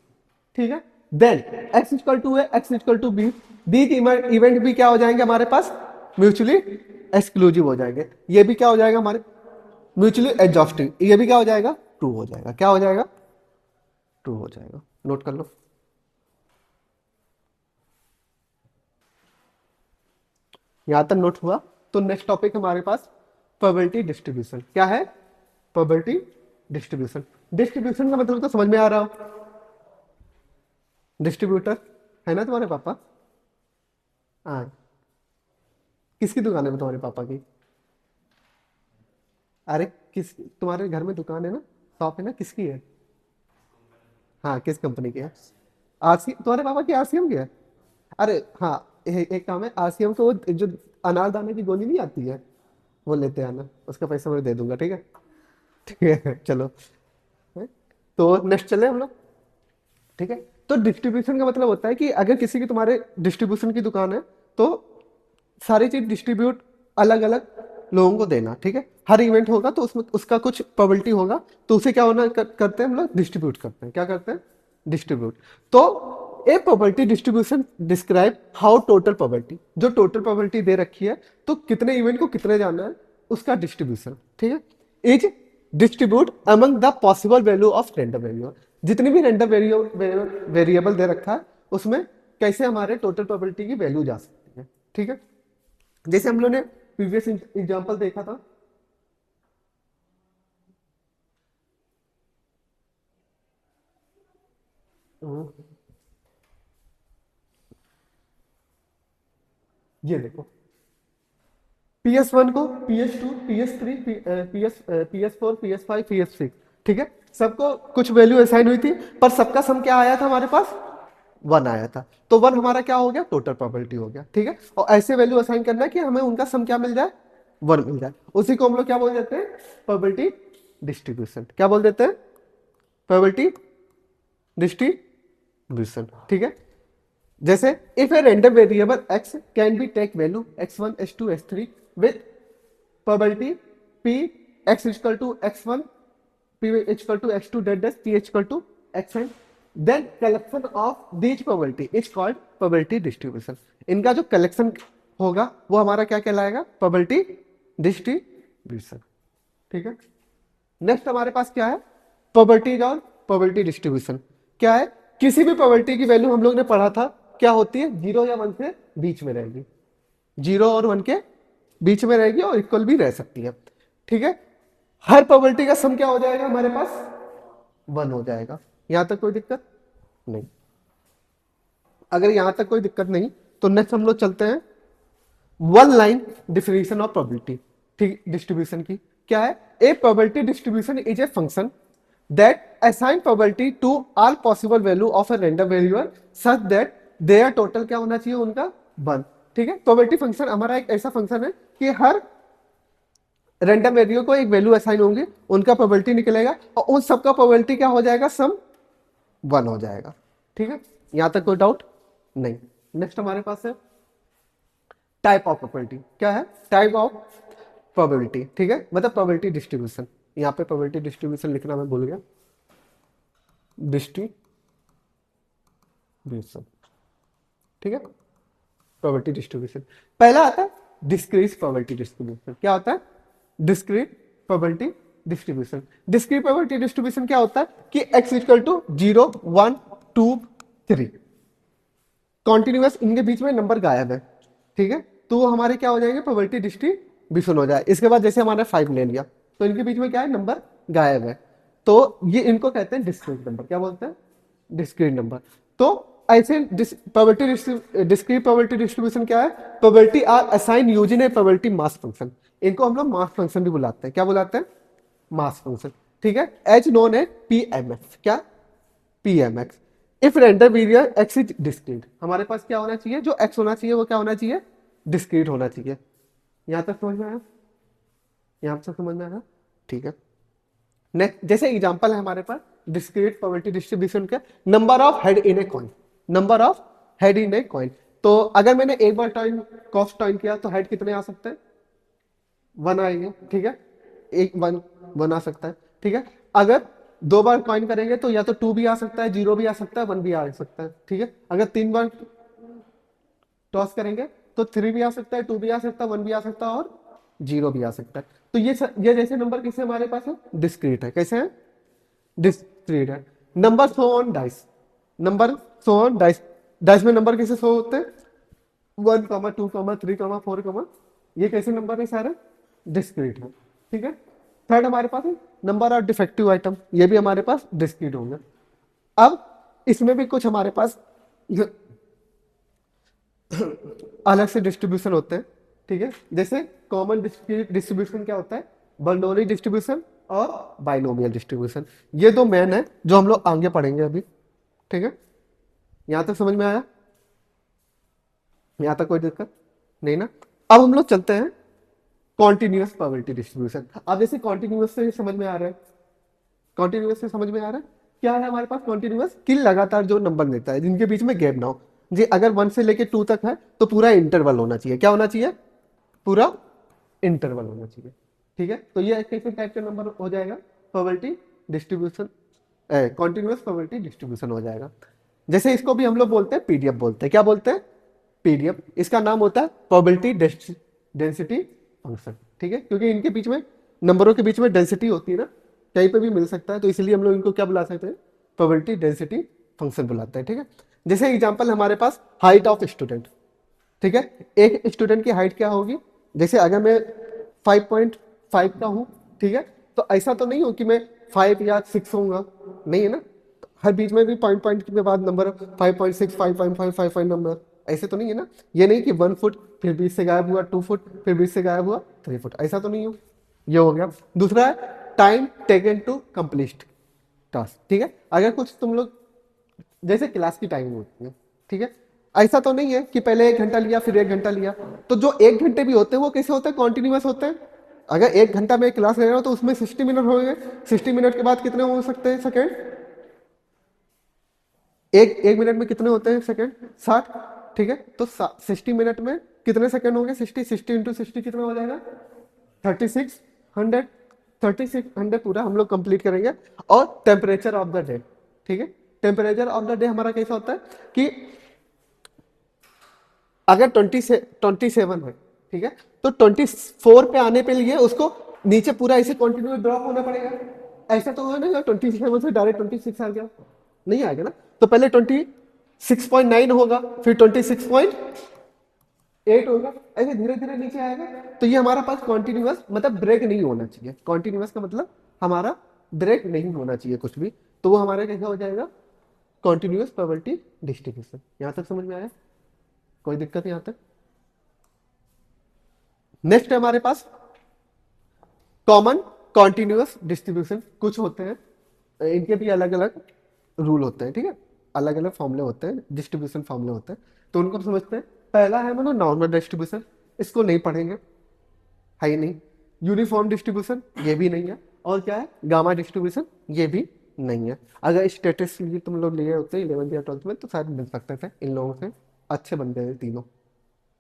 ठीक है। Then X equal to A, X equal to B, these event भी क्या हो जाएंगे हमारे पास, म्यूचुअली एक्सक्लूसिव हो जाएंगे। ये भी क्या हो जाएगा हमारे, म्यूचुअली एग्जॉस्टिव। ये भी क्या हो जाएगा, ट्रू हो जाएगा। क्या हो जाएगा, ट्रू हो जाएगा। नोट कर लो। यहां तक नोट हुआ। तो नेक्स्ट टॉपिक हमारे पास प्रोबेबिलिटी डिस्ट्रीब्यूशन। क्या है, प्रोबेबिलिटी डिस्ट्रीब्यूशन। डिस्ट्रीब्यूशन का मतलब तो समझ में आ रहा हो, डिस्ट्रीब्यूटर है ना तुम्हारे पापा, हाँ। किसकी दुकान है तुम्हारे पापा की, अरे किस, तुम्हारे घर में दुकान है ना, शॉप है ना, किसकी है, हाँ किस कंपनी की है, आरसी, तुम्हारे पापा की आरसीएम की है। अरे हाँ, एक काम है, आरसीएम को वो जो अनारदाने की गोली नहीं आती है, वो लेते आना, उसका पैसा मैं दे दूंगा, ठीक है। ठीक है चलो। है? तो नेक्स्ट चले हम लोग, ठीक है। तो डिस्ट्रीब्यूशन का मतलब होता है कि अगर किसी की तुम्हारे डिस्ट्रीब्यूशन की दुकान है तो सारी चीज डिस्ट्रीब्यूट अलग अलग लोगों को देना, ठीक है। हर इवेंट होगा तो उसमें उसका कुछ प्रोबेबिलिटी होगा, तो उसे क्या होना करते हैं हम लोग, डिस्ट्रीब्यूट करते हैं। क्या करते हैं, डिस्ट्रीब्यूट। तो a probability distribution describe how total probability, जो टोटल प्रोबेबिलिटी दे रखी है तो कितने इवेंट को कितने जाना है, उसका डिस्ट्रीब्यूशन, ठीक है। Is distribute among the possible value of random variable. जितनी भी रैंडम वेरिएबल दे रखा है उसमें कैसे हमारे टोटल प्रोबेबिलिटी की वैल्यू जा सकती है, ठीक है। जैसे हम लोग ने प्रीवियस एग्जांपल देखा था, ये देखो, PS1 को, PS2, PS3, PS4, PS5, PS6, ठीक है, सबको कुछ वैल्यू असाइन हुई थी, पर सबका सम क्या आया था हमारे पास, 1 आया था। तो 1 हमारा क्या हो गया, टोटल प्रोबेबिलिटी हो गया, ठीक है। और ऐसे वैल्यू असाइन करना है कि हमें उनका सम क्या मिल जाए, 1 मिल जाए। उसी को हम लोग क्या बोल देते हैं, प्रोबेबिलिटी डिस्ट्रीब्यूशन। क्या बोल देते हैं, प्रोबेबिलिटी डिस्ट्रीब्यूशन, ठीक है। जैसे if a random variable x can be take value x1, x2, x3 with probability p x equal to x1, p equal to x2 dot dot p equal to xn, then collection of these probability is called probability distribution. इनका जो कलेक्शन होगा वो हमारा क्या कहलाएगा, प्रोबेबिलिटी डिस्ट्रीब्यूशन, ठीक है। नेक्स्ट हमारे पास क्या है, प्रोबेबिलिटीज और प्रोबेबिलिटी डिस्ट्रीब्यूशन। क्या है, किसी भी प्रोबेबिलिटी की वैल्यू हम लोग ने पढ़ा था क्या होती है, 0 या 1 से बीच में रहेगी, 0 और 1 के बीच में रहेगी और इक्वल भी रह सकती है, ठीक है। हर प्रोबेबिलिटी का सम क्या हो जाएगा हमारे पास, 1 हो जाएगा। यहां तक कोई दिक्कत नहीं। अगर यहां तक कोई दिक्कत नहीं तो नेक्स्ट हम लोग चलते हैं one line definition of probability, ठीक, डिस्ट्रीब्यूशन की। क्या है, a probability distribution is a function that assign probability to all possible value of a random variable such that their total क्या होना चाहिए उनका 1, ठीक है। प्रोबेबिलिटी फंक्शन हमारा एक ऐसा फंक्शन है कि हर रैंडम वेरिएबल को एक वैल्यू असाइन होंगे, उनका प्रोबेबिलिटी निकलेगा और उन सबका प्रोबेबिलिटी क्या हो जाएगा, सम 1 हो जाएगा, ठीक है। यहां तक कोई डाउट नहीं। नेक्स्ट हमारे पास है टाइप ऑफ प्रोबेबिलिटी। क्या है, टाइप ऑफ प्रोबेबिलिटी, ठीक है, मतलब प्रोबेबिलिटी डिस्ट्रीब्यूशन। यहाँ पे प्रोबेबिलिटी डिस्ट्रीब्यूशन लिखना मैं भूल गया, डिस्ट्रीब्यूशन, ठीक है, प्रोबेबिलिटी डिस्ट्रीब्यूशन। पहला आता है डिस्क्रीट प्रोबेबिलिटी डिस्ट्रीब्यूशन। क्या होता है, discrete probability distribution. Discrete probability distribution क्या होता है कि x इक्वल टू 0, 1, 2, 3 कॉन्टिन्यूअस, इनके बीच में नंबर गायब है, ठीक है, तो वो हमारे क्या हो जाएंगे, प्रोबेबिलिटी डिस्ट्रीब्यूशन हो जाए। इसके बाद जैसे हमारे 5 ले लिया तो इनके बीच में क्या है, नंबर गायब है, तो ये इनको कहते हैं डिस्क्रीट नंबर। क्या बोलते हैं, डिस्क्रीट नंबर। तो ऐसे प्रोबेबिलिटी डिस्क्रीट प्रोबेबिलिटी डिस्ट्रीब्यूशन क्या है, probability are assign using a probability mass function. इनको हम लोग मास फंक्शन भी बुलाते हैं। क्या बुलाते हैं, मास फंक्शन, ठीक है, एज नोन है PMX। क्या, PMX। If random variable x is discrete, हमारे पास क्या होना चाहिए, जो x होना चाहिए वो क्या होना चाहिए, डिस्क्रीट होना चाहिए। यहां तक समझ में आया, यहां तक समझ में आया, ठीक है। नेक्स्ट जैसे एग्जांपल है हमारे पास डिस्क्रीट प्रोबेबिलिटी डिस्ट्रीब्यूशन का, number of head in a coin, number of head in a coin. तो अगर मैंने एक बार टॉइन कॉस्ट टॉइन किया तो हेड कितने आ सकते हैं, 1 आएंगे, ठीक है, एक 1 आ सकता है, ठीक है। अगर 2 बार कॉइन करेंगे तो या तो 2 भी आ सकता है, 0 भी आ सकता है, 1 भी आ सकता है, ठीक है। अगर 3 बार टॉस करेंगे तो 3 भी आ सकता है, 2 भी आ सकता है, 1 भी आ सकता है और 0 भी आ सकता है। तो ये जैसे नंबर किससे हमारे पास है, डिस्क्रीट है। कैसे है, डिस्क्रीट है। Number show on dice, number show on dice, dice में नंबर कैसे शो होते हैं, 1, 2, 3, 4, ये कैसे नंबर है सारे, डिस्क्रीट है, ठीक है। थर्ड हमारे पास है नंबर ऑफ डिफेक्टिव आइटम, ये भी हमारे पास डिस्क्रीट होंगे। अब इसमें भी कुछ हमारे पास अलग से डिस्ट्रीब्यूशन होते हैं, ठीक है। जैसे कॉमन डिस्ट्रीब्यूशन क्या होता है, बर्नौली डिस्ट्रीब्यूशन और बाइनोमियल डिस्ट्रीब्यूशन। ये दो मेन है जो हम लोग आगे पढ़ेंगे अभी, ठीक है। यहां तक समझ में आया, यहां तक कोई दिक्कत नहीं ना। अब हम लोग चलते हैं कॉन्टिन्यूअस प्रोबेबिलिटी डिस्ट्रीब्यूशन। अब जैसे कॉन्टिन्यूअस से समझ में आ रहा है, कॉन्टिन्यूअस से समझ में आ रहा है, क्या है हमारे पास कॉन्टिन्यूअस, कि लगातार जो नंबर देता है जिनके बीच में गैप ना हो। जी अगर 1 से लेके 2 तक है तो पूरा इंटरवल होना चाहिए। क्या होना चाहिए, पूरा इंटरवल होना चाहिए, ठीक है। तो ये कैसे टाइप का नंबर हो जाएगा, probability distribution, continuous probability distribution हो जाएगा। जैसे इसको भी हम लोग बोलते हैं पीडीएफ बोलते हैं। क्या बोलते हैं, पीडीएफ। इसका नाम होता है प्रोबेबिलिटी डेंसिटी फंक्शन, ठीक है, क्योंकि इनके बीच में नंबरों के बीच में डेंसिटी होती है ना, कहीं पे भी मिल सकता है, तो इसलिए हम लोग इनको क्या बुला सकते हैं, प्रोबेबिलिटी डेंसिटी फंक्शन बुलाते हैं, ठीक है। जैसे एग्जांपल हमारे पास हाइट ऑफ स्टूडेंट, ठीक है, एक स्टूडेंट की हाइट क्या होगी, जैसे अगर मैं 5.5 का हूं, ठीक है, तो ऐसा तो नहीं हो कि मैं 5 या 6 होऊंगा, नहीं है ना, हर बीच में भी पॉइंट पॉइंट के बाद नंबर 5.6, 5.5, 5 नंबर, ऐसे तो नहीं है ना, ये नहीं कि 1 फुट फिर बीच से गायब हुआ, 2 फुट फिर बीच से गायब हुआ 3 फुट, ऐसा तो नहीं हो। ये हो गया। दूसरा है time taken to complete task, ठीक है। अगर कुछ तुम लोग जैसे क्लास की टाइमिंग होती है, ठीक है, ऐसा तो नहीं है कि पहले 1 घंटा लिया फिर 1 घंटा लिया। तो जो 1 घंटे भी होते हैं वो कैसे होते हैं, कॉन्टिन्यूस होते हैं। अगर 1 घंटा में क्लास ले रहा हूँ तो उसमें 60 मिनट हो गए, 60 मिनट के बाद कितने हो सकते हैं सेकेंड, एक मिनट में कितने होते हैं सेकेंड, 60, ठीक है। तो 60 मिनट में कितने सेकेंड होंगे, 60 कितना हो जाएगा, 3600, 3600 पूरा हम लोग कंप्लीट करेंगे। और टेम्परेचर ऑफ द डे, ठीक है। टेम्परेचर ऑफ द डे हमारा कैसा होता है कि अगर 27 है, ठीक है, तो 24 पे आने पे लिए उसको नीचे पूरा ऐसे कंटिन्यू ड्रॉप होना पड़ेगा। ऐसा तो होगा ना 27 से डायरेक्ट 26 आ गया, नहीं आएगा ना। तो पहले 26.9 होगा, फिर 26.8 होगा, ऐसे धीरे धीरे नीचे आएगा। तो ये हमारा पास कॉन्टिन्यूस मतलब ब्रेक नहीं होना चाहिए। कॉन्टिन्यूस का मतलब हमारा ब्रेक नहीं होना चाहिए कुछ भी। तो वो हमारे कैसा हो जाएगा, कॉन्टिन्यूस प्रोबेबिलिटी डिस्ट्रीब्यूशन। यहां तक समझ में आया, कोई दिक्कत यहां तक। नेक्स्ट है हमारे पास कॉमन कॉन्टिन्यूस डिस्ट्रीब्यूशन। कुछ होते हैं, इनके भी अलग अलग रूल होते हैं, ठीक है, अलग अलग फॉर्मूले होते हैं, डिस्ट्रीब्यूशन फॉर्मूले होते हैं। तो उनको हम समझते हैं। पहला है मतलब नॉर्मल डिस्ट्रीब्यूशन, इसको नहीं पढ़ेंगे, है ही नहीं। यूनिफॉर्म डिस्ट्रीब्यूशन, ये भी नहीं है। और क्या है, गामा डिस्ट्रीब्यूशन, ये भी नहीं है। अगर स्टेटिस्टिक्स तुम लोग लिए होते 11th या 12th में तो शायद मिल सकते थे, इन लोगों से अच्छे बन गए तीनों,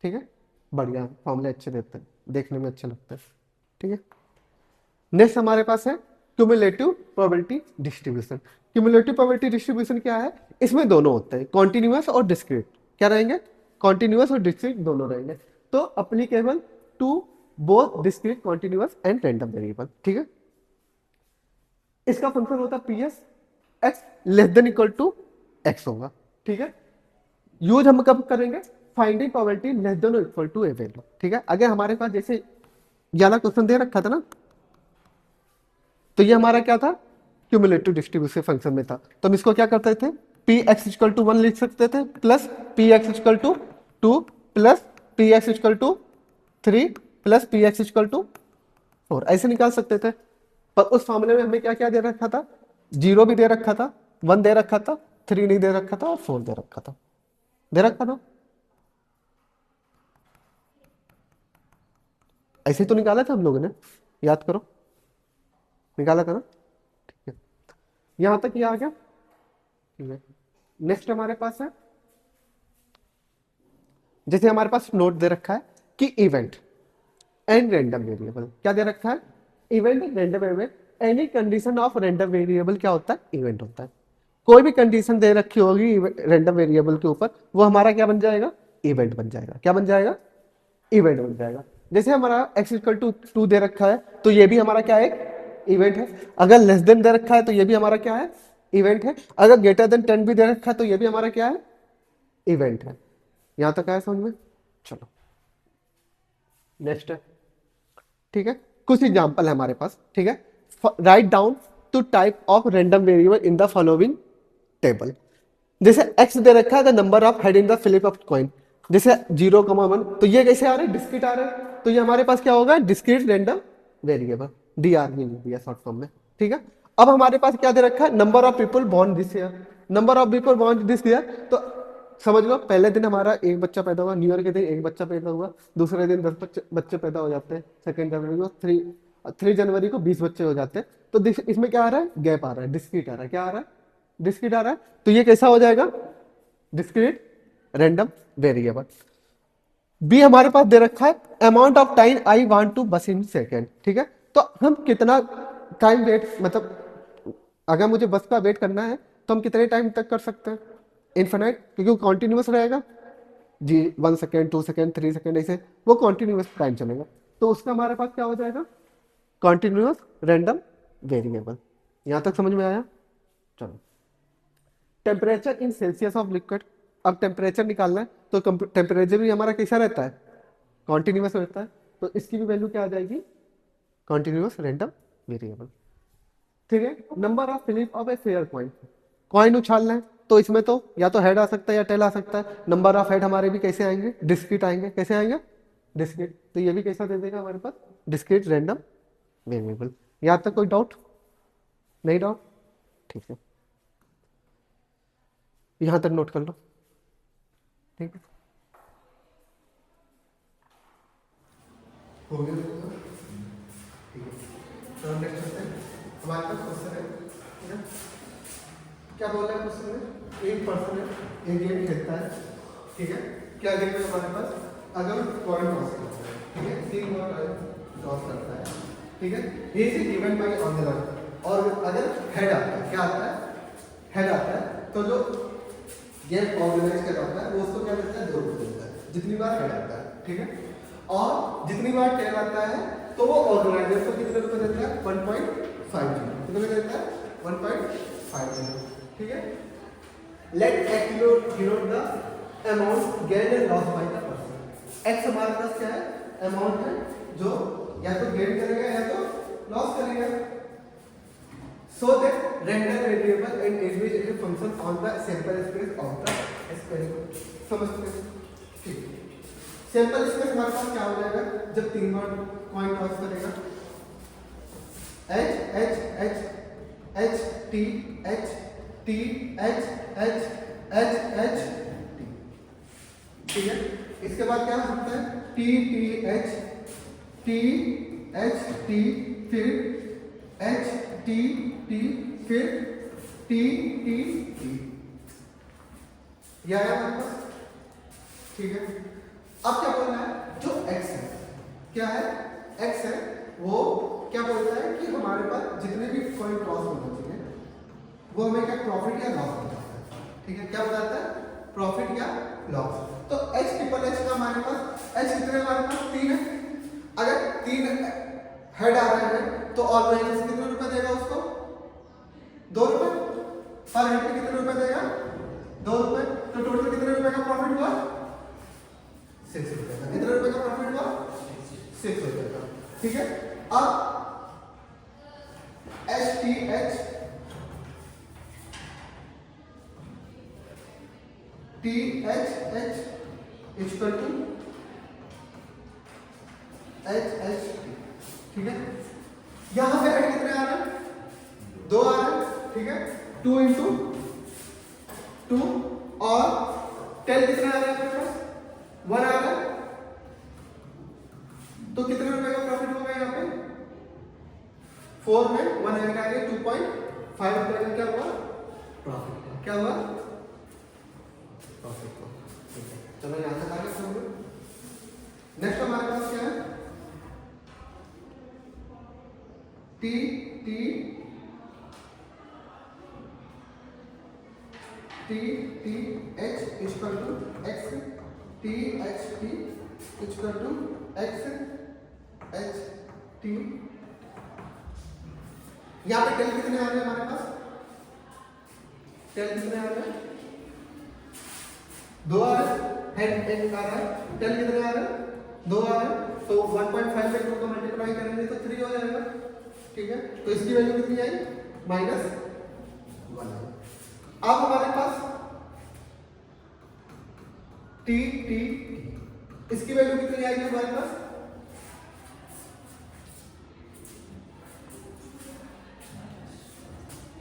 ठीक है। बढ़िया फॉर्मूले अच्छे देते हैं, देखने में अच्छे लगते हैं, ठीक है। नेक्स्ट हमारे पास है cumulative probability distribution. Cumulative probability distribution क्या है, इसमें दोनों होते हैं, कॉन्टिन्यूस और डिस्क्रीट। क्या रहेंगे, कॉन्टिन्यूस और डिस्क्रीट दोनों रहेंगे। तो applicable to both discrete, continuous and random variable, ठीक है। इसका फंक्शन होता है PS, X less than equal to X होगा, ठीक है। यूज हम कब करेंगे, finding probability less than equal to a value, ठीक है। अगर हमारे पास जैसे ये वाला क्वेश्चन दे रखा था ना, तो ये हमारा क्या था, क्यूमुलेटिव डिस्ट्रीब्यूशन फंक्शन में था। तो हम इसको क्या करते थे, पी एक्स इक्वल टू 1 लिख सकते थे, plus P X equal to 2 plus P X equal to 3 plus P X equal to 4, ऐसे निकाल सकते थे। पर उस फॉर्मूले में हमें क्या क्या दे रखा था, 0 भी दे रखा था, 1 दे रखा था, 3 नहीं दे रखा था, और 4 दे रखा था, दे रखा था। ऐसे तो निकाला था हम लोगों ने, याद करो, निकाला था ना, ठीक है। यहां तक ये आ गया, ठीक है। नेक्स्ट हमारे पास है, जैसे हमारे पास नोट दे रखा है कि इवेंट एंड रैंडम वेरिएबल, क्या दे रखा है, event and random variable, any condition of random variable क्या होता है, इवेंट होता है। कोई भी कंडीशन दे रखी होगी रैंडम वेरिएबल के ऊपर, वो हमारा क्या बन जाएगा, इवेंट बन जाएगा। क्या बन जाएगा, इवेंट बन जाएगा। जैसे हमारा x इक्वल टू 2 दे रखा है, तो ये भी हमारा क्या है, इवेंट है। अगर लेस देन दे रखा है तो ये भी हमारा क्या है, इवेंट है। अगर ग्रेटर देन 10 भी दे रखा है तो ये भी हमारा क्या है, इवेंट है। यहां तक आया समझ में, चलो नेक्स्ट है, ठीक है। कुछ एग्जांपल है हमारे पास, ठीक है। Write down two type of random variable in the following table. जैसे x दे रखा है the number of head in the flip of coin, जैसे 0,1, तो ये कैसे आ रहे हैं, डिस्क्रीट आ रहे हैं। तो ये हमारे पास क्या होगा, डिस्क्रीट रैंडम वेरिएबल, डीआर भी दिया शॉर्ट फॉर्म में, ठीक है। अब हमारे पास क्या दे रखा है, number of people born this year, number of people born this year. तो समझ लो पहले दिन हमारा एक बच्चा पैदा हुआ, न्यू ईयर के दिन एक बच्चा पैदा हुआ, दूसरे दिन 10 बच्चे पैदा हो जाते हैं, सेकेंड जनवरी को 3 जनवरी को 20 बच्चे हो जाते हैं। तो इसमें क्या आ रहा है, गैप आ रहा है, डिस्क्रीट आ रहा है, क्या आ रहा है, डिस्क्रीट आ रहा है। तो ये कैसा हो जाएगा, डिस्क्रीट रैंडम वेरिएबल। बी हमारे पास दे रखा है amount of time I want to bus in second, ठीक है। तो हम कितना टाइम वेट, मतलब अगर मुझे बस का वेट करना है तो हम कितने टाइम तक कर सकते हैं, इन्फिनाइट, क्योंकि कॉन्टिन्यूस रहेगा जी, 1 सेकेंड 2 सेकेंड 3 सेकेंड, ऐसे वो कॉन्टिन्यूस टाइम चलेगा। तो उसका हमारे पास क्या हो जाएगा, कॉन्टिन्यूस रैंडम वेरिएबल। यहां तक समझ में आया, चलो। Temperature in Celsius of liquid, अब टेम्परेचर निकालना है तो टेम्परेचर भी हमारा कैसा रहता है, कॉन्टिन्यूस रहता है। तो इसकी भी वैल्यू क्या आ जाएगी, कॉन्टिन्यूस रैंडम वेरिएबल, ठीक है। Number of flip of a fair coin, coin उछालना है तो इसमें तो या तो हेड आ सकता है या टेल आ सकता है। नंबर ऑफ हेड हमारे भी कैसे आएंगे, डिस्क्रीट आएंगे। कैसे आएंगे, डिस्क्रीट। तो ये भी कैसा दे देगा हमारे पास, डिस्क्रीट रैंडम वेरिएबल। यहाँ तक कोई डाउट नहीं, डाउट, ठीक है, यहाँ तक नोट कर लो, ठीक है, हो गया, ठीक है। तो नेक्स्ट चलते हैं, हमारे पास क्वेश्चन है, ठीक है, क्या बोल रहा है क्वेश्चन में, एक पर्सन है, एक गेम खेलता है, ठीक है, क्या गेम है हमारे पास, अगर कॉइन टॉस करता है, ठीक है, 3 कॉइन टॉस करता है, ठीक है, ये is given by on the line, और अगर हेड आता है, क्या आता है, हेड आता है, तो जो गेम ऑर्गेनाइज कर रहा है वो उसको क्या देता है, 2 रुपये देता है जितनी बार हेड आता है, ठीक है, और जितनी बार टेल आता है तो वो ऑर्गेनाइजर को कितने रुपए देता है, 1.50, कितने देता है, 1.50, ठीक है। Let X denote the amount gain and loss by the person. X हमारे पास क्या है, अमाउंट है जो या तो गेन करेगा या तो लॉस करेगा। So that random variable and average function on the sample space of the experiment. समझते हैं, ठीक है। सैंपल स्पेस हमारे पास क्या हो जाएगा, जब 3 बार कॉइन टॉस करेगा, H H H H T H T H H H H T, ठीक है। इसके बाद क्या हो सकता है, टी टी एच टी, फिर एच टी टी, फिर टी टी टी, यह है हमारे पास, ठीक है। अब क्या बोलना है, जो x है, क्या है, x है, वो क्या बोलता है कि हमारे पास जितने भी कॉइन टॉस होना चाहिए वो हमें क्या प्रॉफिट या लॉस बताता है, ठीक है, क्या बताता है, प्रॉफिट या लॉस। तो h ट्रिपल h का हमारे पास h कितने हमारे पास 3 है, अगर 3 हेड आ रहे हैं तो ऑर्गेनाइजर कितने रुपए देगा उसको, 2 रुपए पर हेड पे, कितने रुपए देगा, 2 रुपए, तो टोटल कितने रुपए का प्रॉफिट हुआ, 6 रुपए का। कितने रुपए का प्रॉफिट हुआ, 6 रुपए का, ठीक है। अब H T H T H H equal to H H T, ठीक है। यहां पे हेड कितने आ रहे हैं, 2 आ रहे हैं, ठीक है, 2 इंटू 2, और टेल कितने आ रहे हैं मेरे पास, 1 आ रहा है, तो कितने रुपए का प्रॉफिट होगा यहाँ पे, 4 में 1 आ गया, 2.5 रुपए का क्या हुआ, प्रॉफिट, क्या हुआ, प्रॉफिट को, ठीक है। चलो यहाँ तक आगे समझो। नेक्स्ट हमारे पास क्या है, T T T T H equal to X, T H T equal to X H T. यहाँ पे टेल कितने आ रहे हैं हमारे पास, टेल कितने आ रहे हैं, 2 आ रहे हैं, हेड 1 आ रहा है, टेल कितने आ रहे हैं, 2 आ रहे हैं, तो 1.5 से 2 को मल्टीप्लाई करेंगे तो 3 हो जाएगा, ठीक है। तो इसकी वैल्यू कितनी आई, -1। अब हमारे पास टी टी, इसकी वैल्यू कितनी आएगी हमारे पास,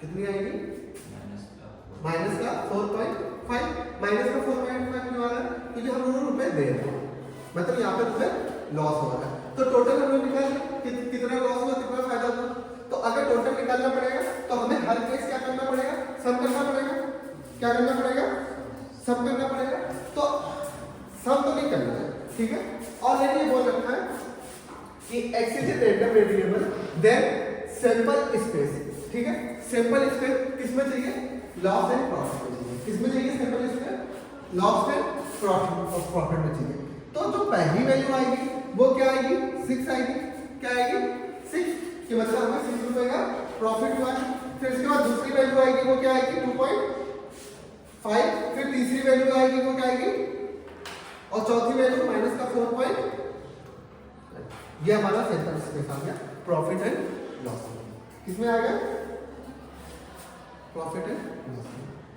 कितनी आएगी, माइनस का 4.5, माइनस का 4.5 क्यों आ रहा है, क्योंकि हम दोनों रुपए दे रहे हैं, मतलब यहाँ पे रुपए लॉस हो रहा है, तो टोटल हमें निकाल कितना लॉस हुआ, कितना फायदा हुआ। तो अगर टोटल निकालना पड़ेगा तो हमें हर केस क्या करना पड़ेगा, सम करना पड़ेगा, क्या करना पड़ेगा, सम करना पड़ेगा। तो सम तो नहीं करना है, ठीक है। ऑलरेडी बोल रखा है कि x is a random variable then sample space, ठीक है। सैंपल स्पेस किसमें चाहिए, लॉस एंड प्रॉफिट में चाहिए, किसमें चाहिए sample space, loss and profit में चाहिए। तो जो पहली वैल्यू आएगी वो क्या आएगी, 6 आएगी, क्या आएगी, 6, कि मतलब हमें 6 रुपए का प्रॉफिट हुआ है। फिर इसके बाद दूसरी वैल्यू आएगी वो क्या आएगी, 2.5, फिर तीसरी वैल्यू आएगी वो क्या आएगी, और चौथी वैल्यू माइनस का 4. ये हमारा सैंपल स्पेस आ गया, प्रॉफिट एंड लॉस किसमें आ गया, प्रॉफिट एंड लॉस,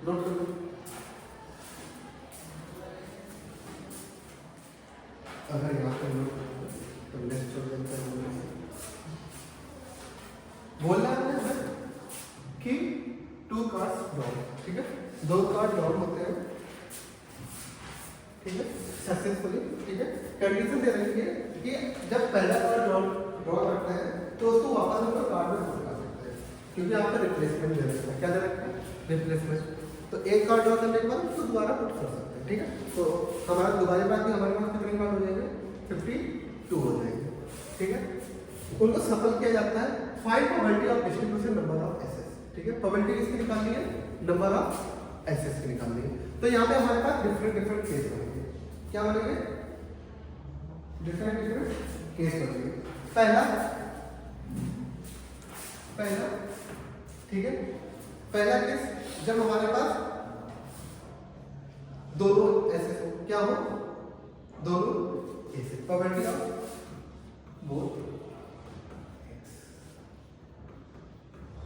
नोट कर लो। अगर यहाँ पर लोग तो नेक्स्ट हो जाता है बोलना है कि 2 कार्ड्स ड्रॉ, ठीक है, 2 कार्ड ड्रॉ होते हैं, ठीक है, सक्सेसफुली, ठीक है। कंडीशन दे रही है कि जब पहला कार्ड ड्रॉ करते हैं तो उसको वापस हम लोग कार्ड में पुट कर सकते हैं, क्योंकि आपका रिप्लेसमेंट दे रखा है। क्या दे रखा है? रिप्लेसमेंट। तो एक कार्ड ड्रॉ करने के बाद उसको दोबारा पुट कर सकते हैं, ठीक है। तो हमारा दोबारा बात की हमारे पास कितने कार्ड हो जाएंगे? 52 हो जाएंगे, ठीक है। उनको सफल किया जाता है। Find probability of distribution number of aces, ठीक है। प्रोबेबिलिटी किसकी निकालनी है? नंबर ऑफ एसेस की निकालनी है। तो यहाँ पे हमारे पास डिफरेंट केस बनेंगे। क्या बनेंगे? डिफरेंट केस बनेंगे। पहला, ठीक है, पहला केस जब हमारे पास दोनों एसेस हो, क्या हो? दोनों एसेस, प्रोबेबिलिटी ऑफ बोथ,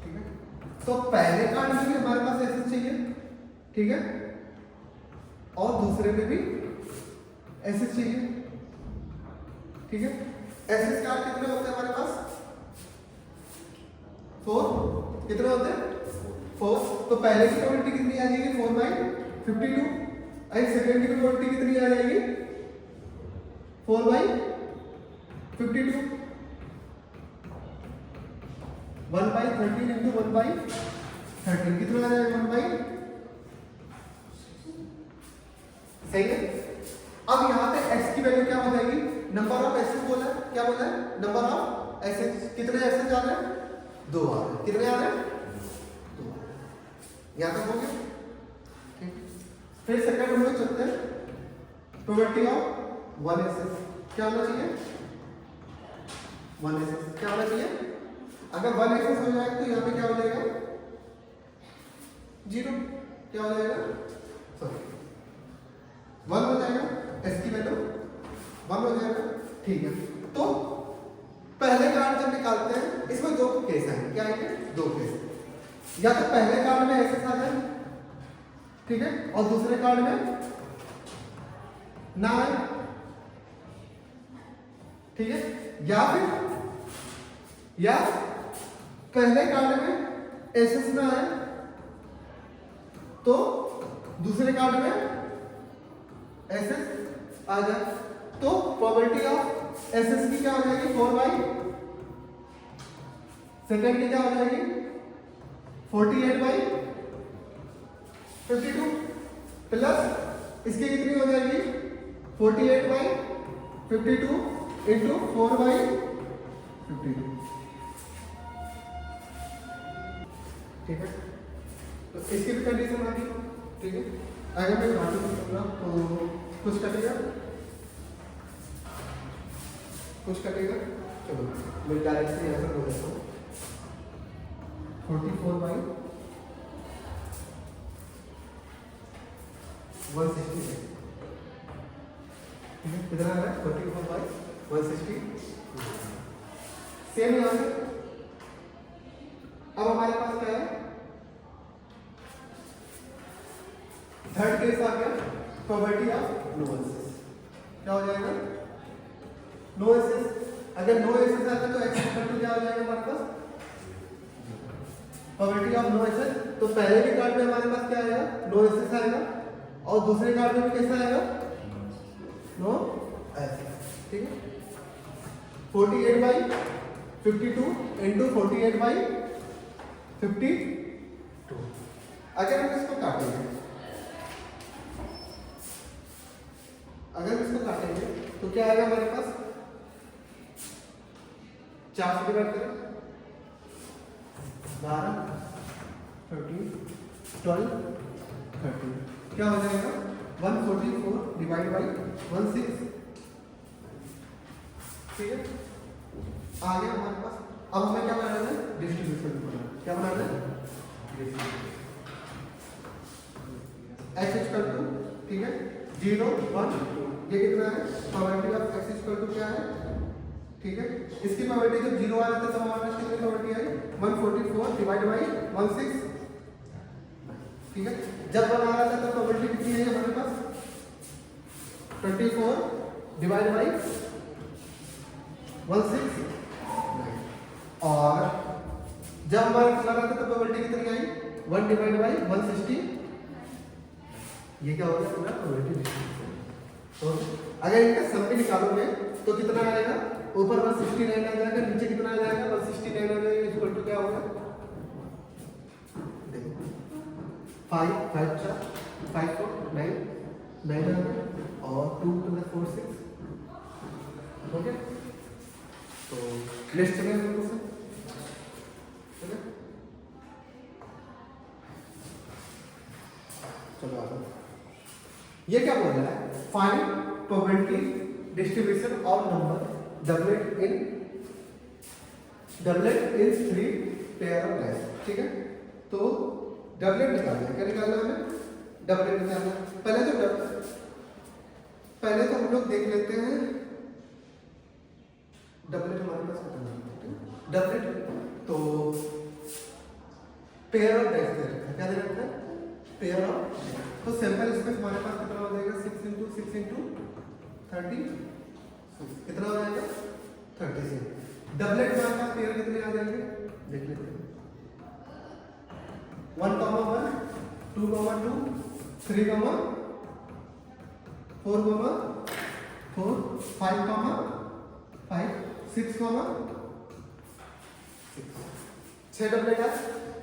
ठीक है। तो पहले कार्ड में भी हमारे पास एसेस चाहिए, ठीक है, और दूसरे में भी एसेस चाहिए, ठीक है। एसेस कार्ड कितने होते हैं हमारे पास? 4। कितने होते हैं? 4। तो पहले की प्रोबेबिलिटी कितनी आ जाएगी? 4/52। एंड सेकंड की प्रोबेबिलिटी कितनी आ जाएगी? 4/52। 1/13 इंटू 1/13 कितना आ जाएगा? 1/, सही है। अब यहाँ पे x की वैल्यू क्या हो जाएगी? नंबर ऑफ एसेस बोला है, क्या बोला है? Number of aces. कितने एसेस आ रहे हैं? 2 आ रहे हैं। कितने आ रहे हैं? 2 आ रहे हैं। यहाँ तक हो गया, ठीक। फिर सेकंड हम लोग चलते हैं प्रोबेबिलिटी ऑफ 1 एसेस। क्या होना चाहिए? 1 एसेस क्या होना चाहिए? अगर 1 एसेस हो जाएगा तो यहाँ पे क्या हो जाएगा? 0। क्या हो जाएगा? सॉरी 1 हो जाएगा। एस की वैल्यू 1 हो जाएगा, ठीक है। तो पहले कार्ड जब निकालते हैं इसमें 2 केस आएंगे। क्या आएंगे? 2 केस। या तो पहले कार्ड में एसेस आ जाए, ठीक है, और दूसरे कार्ड में ना आए, ठीक है। या पहले कार्ड में एसेस ना आए तो दूसरे कार्ड में एसेस आ जाए। तो प्रोबेबिलिटी ऑफ एसेस की क्या हो जाएगी? 4/, सेकंड की क्या हो जाएगी? 48/52 प्लस इसकी कितनी हो जाएगी? 48/52 इंटू 4/52, ठीक है। तो इसकी भी कंडीशन आ गई, ठीक है। अगर मैं घाटू करूंगा तो कुछ कटेगा, चलो मैं डायरेक्ट से यहाँ पर बोल देता हूँ 44/160, ठीक है। कितना है? 44/160। सेम यहाँ से अब हमारे पास क्या है? थर्ड केस आ गया, प्रोबेबिलिटी ऑफ नो एसेस। क्या हो जाएगा? No aces. अगर नो एसेस आता है तो x इक्वल टू क्या हो जाएगा हमारे पास? Probability of no aces. तो पहले के कार्ड में हमारे पास क्या आएगा? नो एसेस आएगा, और दूसरे कार्ड में भी कैसा आएगा? नो एसेस, ठीक है। 48/52 इंटू 48/52। अगर हम इसको काटेंगे, तो क्या आएगा हमारे पास? 4 से डिवाइड करें, 12, 13, 12, 13, क्या हो जाएगा? 144 डिवाइड बाई 16, ठीक है। आ गया हमारे पास। अब हमें क्या बनाना है? डिस्ट्रीब्यूशन बनाना है। क्या बनाना है? x इक्वल टू, ठीक है, 0, 1, 2। ये कितना है? Probability of x equal to क्या है? ठीक है। इसकी प्रोबेबिलिटी जब 0 आ जाता है तब हमारे पास कितनी प्रोबेबिलिटी आई? 144 डिवाइड बाई 16, ठीक है। जब 1 आ रहा था तब प्रोबेबिलिटी कितनी है हमारे पास? 24 डिवाइड बाई 169। और जब हमारे लगा था तो प्रोबेबिलिटी कितनी आई 1 डिवाइड बाई 160। ये क्या हो गया पूरा प्रोबेबिलिटी डिस्ट्रीब्यूशन। तो अगर इनका सम भी निकालोगे तो कितना आएगा, ऊपर 169 आ जाएगा, नीचे कितना आ जाएगा 169 आ जाएगा, इक्वल टू क्या होगा देखो 5 5 4 5 4 9 9 आ गया और 2 + 4 6। ओके तो नेक्स्ट में हम लोग चलो आगे ये क्या बोल रहा है, find probability distribution of number doublet in 3 pair of dice. ठीक है तो डबलेट निकालना है, क्या निकालना है हमें, डबलेट निकालना है। पहले तो हम लोग देख लेते हैं डबलेट हमारे पास कितना है, डबलेट तो पेयर ऑफ डाइस दे रखा है, क्या दे रखा है पेयर ऑफ। तो सैंपल स्पेस हमारे पास कितना हो जाएगा 6 × 6 × 30 कितना हो जाएगा 36। डबलेट हमारे पास पेयर कितने आ जाएंगे देख लेते हैं 1, 1 2, 2 3, 4, 4 5, 5 6, 6 डबलेट है।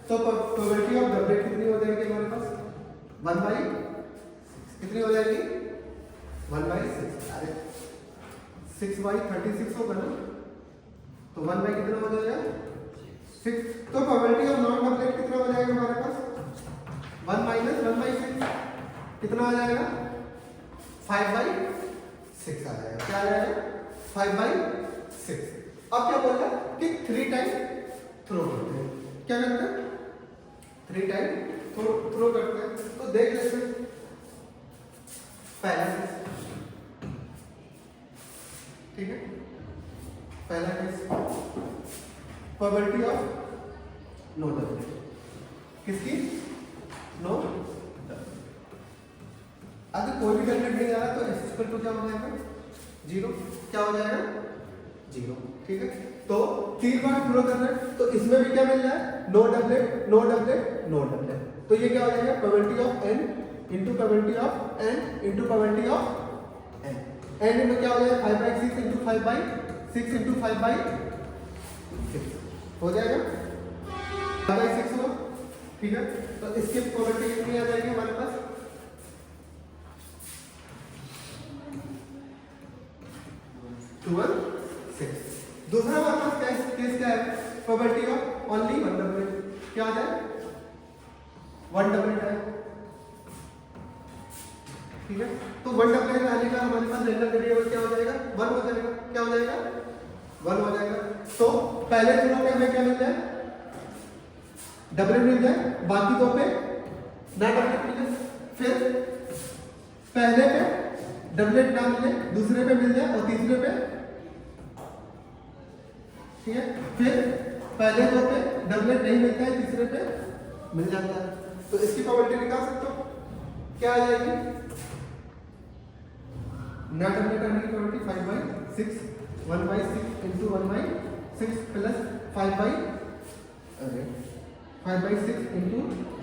तो प्रोबेबिलिटी ऑफ डबलेट कितनी हो जाएगी हमारे पास 1/6 कितनी हो जाएगी 1/6। अरे 6/36 होगा ना, तो 1 कितना हो जाएगा 6। तो प्रोबेबिलिटी ऑफ नॉन डबलेट कितना हो जाएगा हमारे पास 1 - 1/6 कितना आ जाएगा 5/6 आ जाएगा, क्या आ जाएगा 5/6। अब क्या बोल रहा है कि 3 टाइम थ्रो करते हैं, क्या करते हैं 3 टाइम थ्रो करते हैं। तो देख लेते हैं पहला केस, ठीक है पहला case probability of no doublet, किसकी नो डबलेट। अगर कोई भी डबलेट नहीं आ रहा तो एस इक्वल टू क्या हो जाएगा 0, क्या हो जाएगा 0। ठीक है तो 3 बार थ्रो कर रहे हैं तो इसमें भी क्या मिल रहा है no doublet no doublet no doublet. तो ये क्या हो जाएगा probability of n into probability of n into probability of n। n में क्या हो जाएगा 5/6 इंटू 5/6 इंटू 5/6 हो जाएगा 5/6 होगा। ठीक है तो इसकी प्रोबेबिलिटी कितनी आ जाएगी हमारे पास 2/6। दूसरा हमारे पास केस क्या है प्रोबेबिलिटी ऑफ ओनली 1 डबलेट, क्या आ जाए 1 डबलेट है। ठीक है तो 1 डबलेट आने का हमारे पास रैंडम वेरिएबल क्या हो जाएगा 1 हो जाएगा, क्या हो जाएगा 1 हो जाएगा। तो पहले दोनों पे हमें क्या मिल जाए डबलेट मिल जाए, बाकी दो पे ना डबलेट मिल जाए। फिर पहले पे डबलेट ना मिले दूसरे पे मिल जाए और तीसरे पे, ठीक है फिर पहले दो पे डबलेट नहीं मिलता है तीसरे पे मिल जाता है। तो इसकी प्रोबेबिलिटी निकाल सकते हो, क्या आ जाएगी ना डबलेट आने की probability 5/6 1/6 into 1/6 plus 5/6 into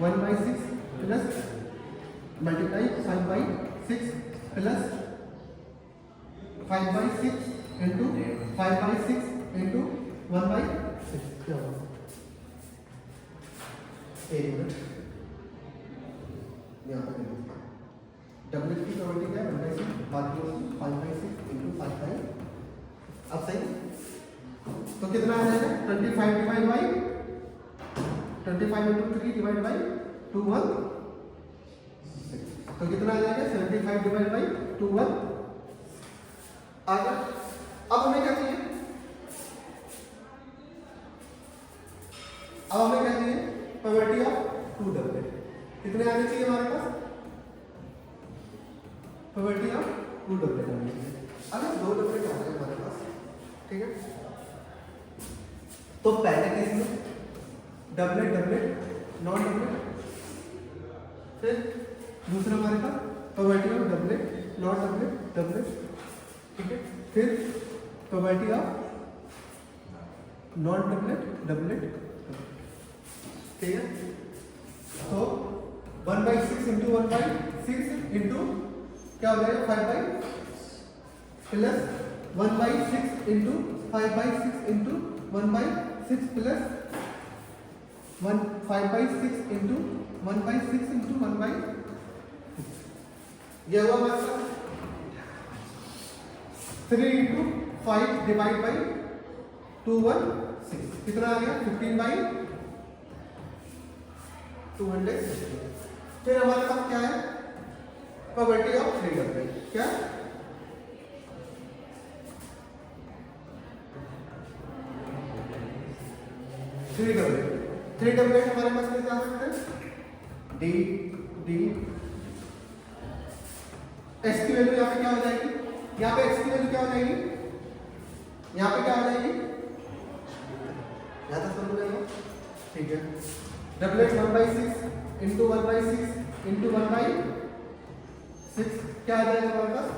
1/6 plus multiply 5/6 plus 5/6 into 5/6 into 1/6 क्या होगा 1 मिनट यहाँ पर डबलेट की प्रोबेबिलिटी क्या है 1/6 बाकी 5/6 इंटू 5/6। अब सही तो कितना आ जाएगा 25 divide by 25 into 3 divide by 2/1 तो कितना आ जाएगा 75 डिवाइड बाई 2/1 आ गया। अब हमें क्या चाहिए प्रोबेबिलिटी ऑफ 2 डबलेट कितने आने चाहिए हमारे पास प्रोबेबिलिटी ऑफ 2 डबलेट आने चाहिए। अगर 2 डबलेट आ जाए हमारे पास, ठीक है तो पहले केस में डबलेट डबलेट नॉन डबलेट, फिर दूसरा हमारे पास probability of doublet non doublet doublet. ठीक है। फिर probability of non doublet doublet, ठीक है। तो 1/6 इंटू 1/6 इंटू क्या हो जाएगा 5/, plus 1/6 into 5/6 into 1/6 plus 5/6 into 1/6 into 1/6, यह हुआ हमारे पास 3 इंटू 5 डिवाइड बाई 216, कितना आ गया 15/260। फिर हमारे पास क्या है प्रोबेबिलिटी ऑफ 3 डबलेट, क्या 3 डबलेट, 3 डबलेट हमारे पास में क्या सकते हैं डी डी, एक्स की वैल्यू यहाँ पे क्या हो जाएगी, यहाँ पे एक्स की वैल्यू क्या हो जाएगी, यहाँ पे क्या हो जाएगी, यहाँ तक समझ रहे हो, ठीक है। डबलेट 1/6 इंटू 1/6 इंटू 1/6 क्या आ जाएगा हमारे पास।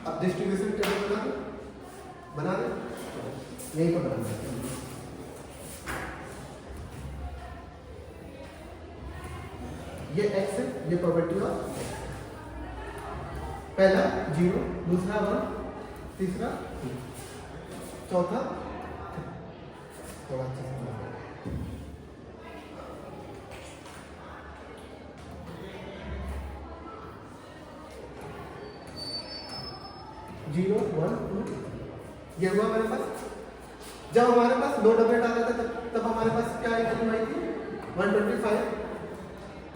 अब डिस्ट्रीब्यूशन टेबल बना दे, यही तो बनाना है। ये x है, ये प्रोबेबिलिटी ऑफ पहला 0, दूसरा 1, तीसरा 2, चौथा थोड़ा अच्छा 0 1 2, ये हुआ हमारे पास। जब हमारे पास 2 डबलेट आ रहा था तब हमारे पास क्या वैल्यू आई थी 125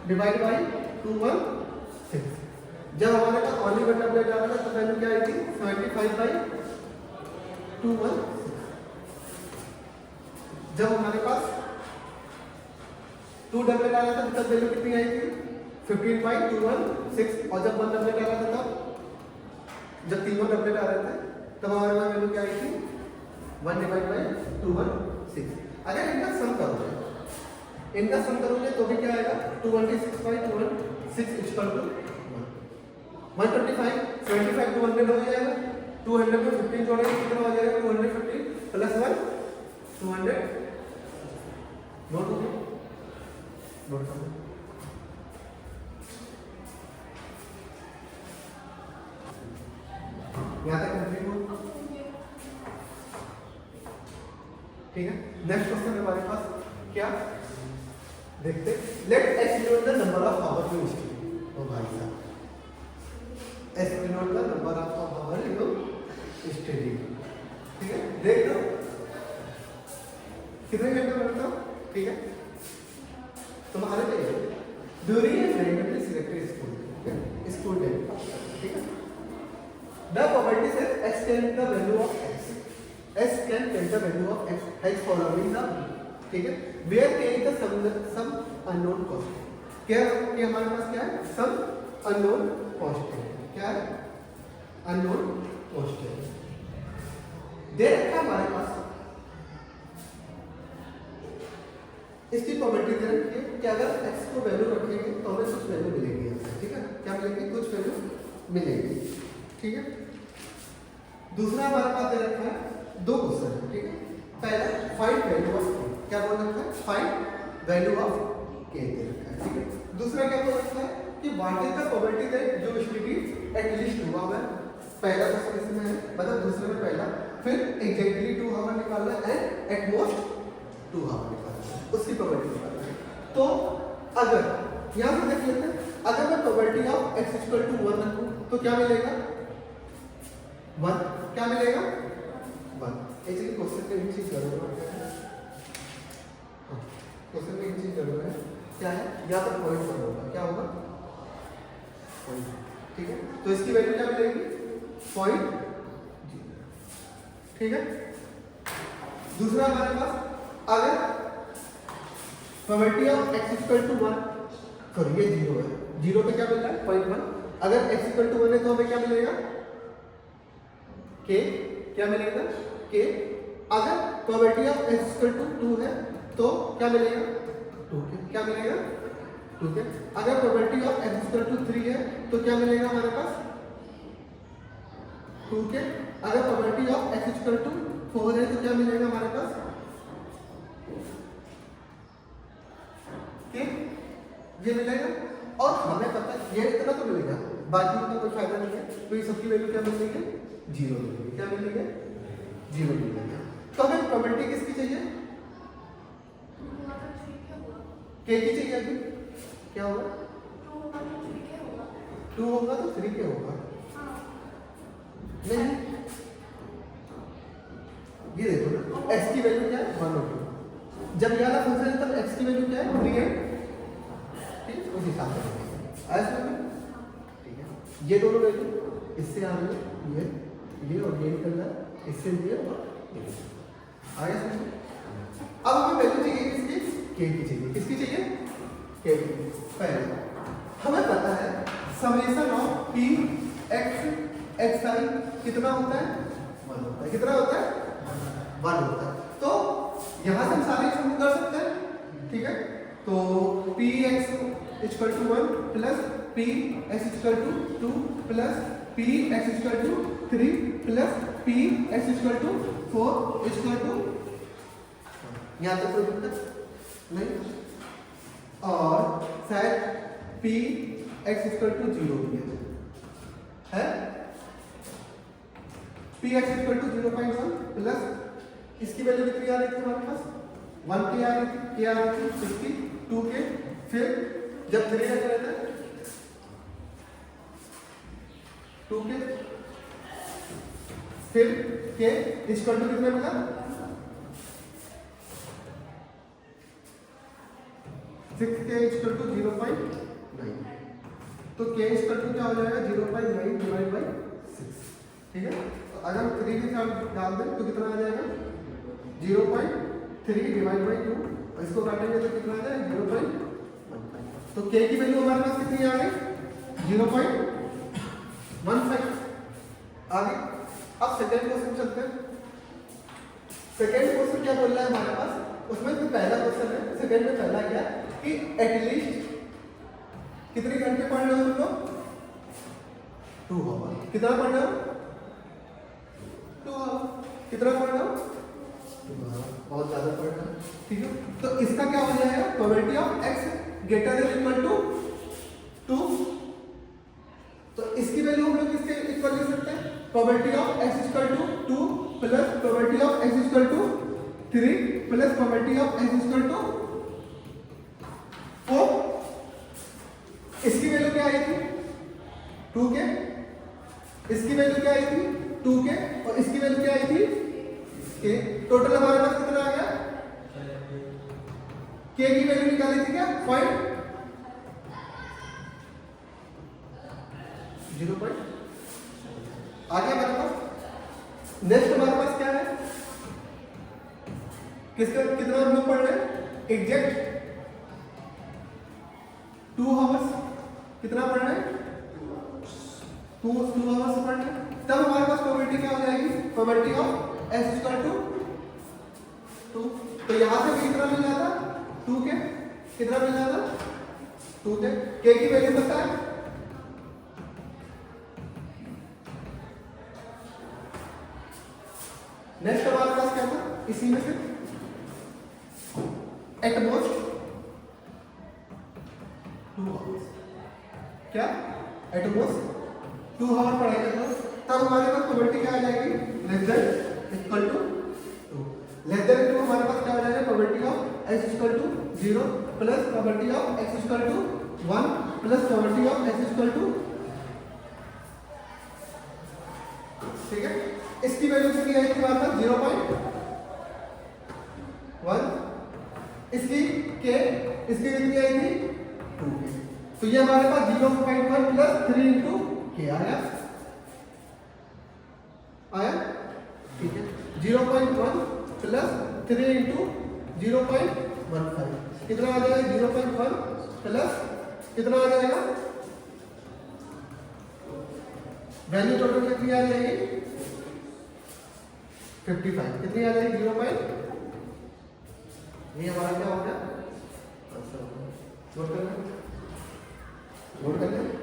डिवाइड बाई 216। जब हमारे पास ओनली 1 डबलेट आ रहा था तब वैल्यू क्या आई थी 75/216। जब हमारे पास 2 डबलेट आ रहा था तब वैल्यू कितनी आई थी 15/216। और जब 1 डबलेट आ रहा था तब, जब 3 डबलेट आ रहे थे तब हमारे पास वैल्यू क्या आई थी 1/216। अगर इनका सम करोगे, इनका सम करोगे तो भी क्या आएगा 216/216 इक्वल टू 125, 75 200 हो जाएगा, 200 में 15 जोड़ेंगे कितना हो जाएगा 250 प्लस 1 200। नोट हो गया, नोट करो। यहाँ तक कंप्लीट हो, ठीक है। नेक्स्ट क्वेश्चन हमारे पास क्या देखते, let X denote the number of hour to history. ओ भाई साहब, X denote the number of hour to history, ठीक है। देख लो कितने घंटे पढ़ता हूँ, ठीक है। तुम्हारे लिए during randomly selected school, school day, ठीक है। The probability says x can the value of x. S can tell the value of x as following the, ठीक है। Where k is the some unknown constant. क्या कि हमारे पास क्या है some unknown constant, क्या है unknown constant। दे रखा हमारे पास, इसकी प्रोबेबिलिटी दे रखी है कि अगर x को वैल्यू रखेंगे तो हमें कुछ वैल्यू मिलेगी, ठीक है। क्या मिलेगी, कुछ वैल्यू मिलेगी, ठीक है। दूसरा हमारे पास दे रखा है 2 क्वेश्चन, ठीक है। पहला फाइंड वैल्यू ऑफ k, क्या बोल रखा है फाइंड वैल्यू ऑफ k दे रखा है, ठीक है। दूसरा क्या बोल रखा है कि what is the probability that जो स्थिति एटलीस्ट 2 आवर, पहला क्वेश्चन इसमें है, मतलब दूसरे में पहला, फिर एग्जैक्टली 2 आवर निकालना है एंड एट मोस्ट 2 आवर निकालना है, उसकी प्रोबेबिलिटी निकालना है। तो अगर यहां से देख लेते हैं, अगर मैं probability of x equal to 1 रखूं तो क्या मिलेगा 1, क्या मिलेगा 1। एक्चुअली क्वेश्चन में एक चीज जरूर है, क्वेश्चन में एक चीज जरूर है, क्या है, या तो पॉइंट पर होगा, क्या होगा पॉइंट, ठीक है। तो इसकी वैल्यू क्या मिलेगी 0.0, ठीक है। दूसरा हमारे पास अगर probability of x equal to 1, sorry ये 0 है, 0 पे क्या मिल रहा है 0.1। अगर x इक्वल टू 1 है तो हमें क्या मिलेगा k, क्या मिलेगा k। अगर probability of x equal to 2 है तो क्या मिलेगा 2k, क्या मिलेगा ठीक है। अगर probability of x equal to 3 है तो क्या मिलेगा हमारे पास 2 के। अगर probability of x equal to 4 है तो क्या मिलेगा हमारे पास ठीक, ये मिलेगा। और हमें पता है ये इतना तो मिलेगा, बाकी का कोई फायदा नहीं है, तो ये सबकी वैल्यू क्या मिलेगी 0 मिलेगी। क्या मिलेगी 0 मिलेगी। तो हमें प्रोबेबिलिटी किसकी चाहिए k की चाहिए। अभी क्या होगा 2 होगा तो 3 के होगा नहीं। ये देखो ना x की वैल्यू क्या है 1 और 2, जब ये वाला फंक्शन है तब x की वैल्यू क्या है 3 है, ठीक उस हिसाब से ऐसा है। ठीक है, ये दोनों वैल्यू इससे आ रही है, ये और ये निकल रहा है इससे, ये और ये आया समझ। अब हमें वैल्यू चाहिए किसकी k की चाहिए। किसकी चाहिए k की। पहले हमें पता है summation of p x xi कितना होता है 1 होता है। कितना होता है 1 होता है। तो यहां से हम सारे शुरू कर सकते हैं, ठीक है। तो p x equal to 1 plus p x equal to 2 plus p x equal to 3 plus p x equal to 4 equal to, यहां तक कोई दिक्कत नहीं। और शायद p x इक्वल टू 0 भी है p x equal to 0.1 plus इसकी वैल्यू कितनी आ रही थी हमारे पास 1 के आ रही थी, क्या आ रही थी 62 के। फिर जब 3 रख रहे थे 2 के, फिर के इक्वल टू कितने मिला 6 के इक्वल टू 0.9, तो के इक्वल टू क्या हो जाएगा 0.9 डिवाइड बाई 6, ठीक है। तो अगर हम 3 के साथ डाल दें तो कितना आ जाएगा 0.3 डिवाइड बाई 2, और इसको काटेंगे तो कितना आ जाएगा 0.15। तो के की वैल्यू हमारे पास कितनी आ गई 0.15 आ गई। अब सेकेंड क्वेश्चन चलते हैं। सेकेंड क्वेश्चन क्या बोल रहा है हमारे पास, उसमें जो पहला क्वेश्चन है सेकेंड में पहला क्या कि एटलीस्ट कितने घंटे पढ़ रहे हो तुम लोग 2 आवर। कितना पढ़ रहे हो 2 आवर। कितना पढ़ रहे हो 2 आवर, बहुत ज्यादा पढ़ रहे हो, ठीक है। तो इसका क्या हो जाएगा probability of x greater than equal to 2। तो इसकी वैल्यू हम लोग किसके इक्वल लिख सकते हैं probability of x equal to 2 plus probability of x equal to 3 plus probability of x equal to 4। इसकी वैल्यू क्या आई थी 2 के, इसकी वैल्यू क्या आई थी 2 के, और इसकी वैल्यू क्या आई थी के। टोटल हमारे पास कितना आ गया के की वैल्यू निकाली थी क्या 0. आ गया हमारे पास। नेक्स्ट हमारे पास क्या है किसका कितना हम लोग पढ़ रहे हैं एग्जैक्ट 2 आवर्स। कितना पढ़ रहे हैं 2 आवर्स पढ़ रहे हैं। तब हमारे पास प्रोबेबिलिटी क्या हो जाएगी probability of s equal to 2। तो यहां से भी कितना मिल जाता 2 के, कितना मिल जाता 2 के की वैल्यू पता है नेक्स्ट हमारे पास क्या था इसी में से एट मोस्ट 2 आवर्स। क्या एट मोस्ट 2 आवर पढ़ाएंगे तो तब हमारे पास प्रोबेबिलिटी क्या आ जाएगी less than equal to 2। Less than 2 हमारे पास क्या हो जाएगा probability of x equal to 0 plus probability of x equal to 1 plus probability of x equal to, ठीक है। इसकी वैल्यू कितनी आई थी हमारे पास 0.1। इसकी के इसकी कितनी आई थी 2 के। तो ये हमारे पास 0.1 प्लस 3 इंटू के आया, ठीक है। 0.1 प्लस 3 इंटू 0.15 कितना आ जाएगा 0.1 प्लस कितना आ जाएगा वैल्यू टोटल कितनी आ जाएगी 55। कितनी आ जाएगी 0. ये हमारा क्या हो गया नोट करना। नोट कर लें।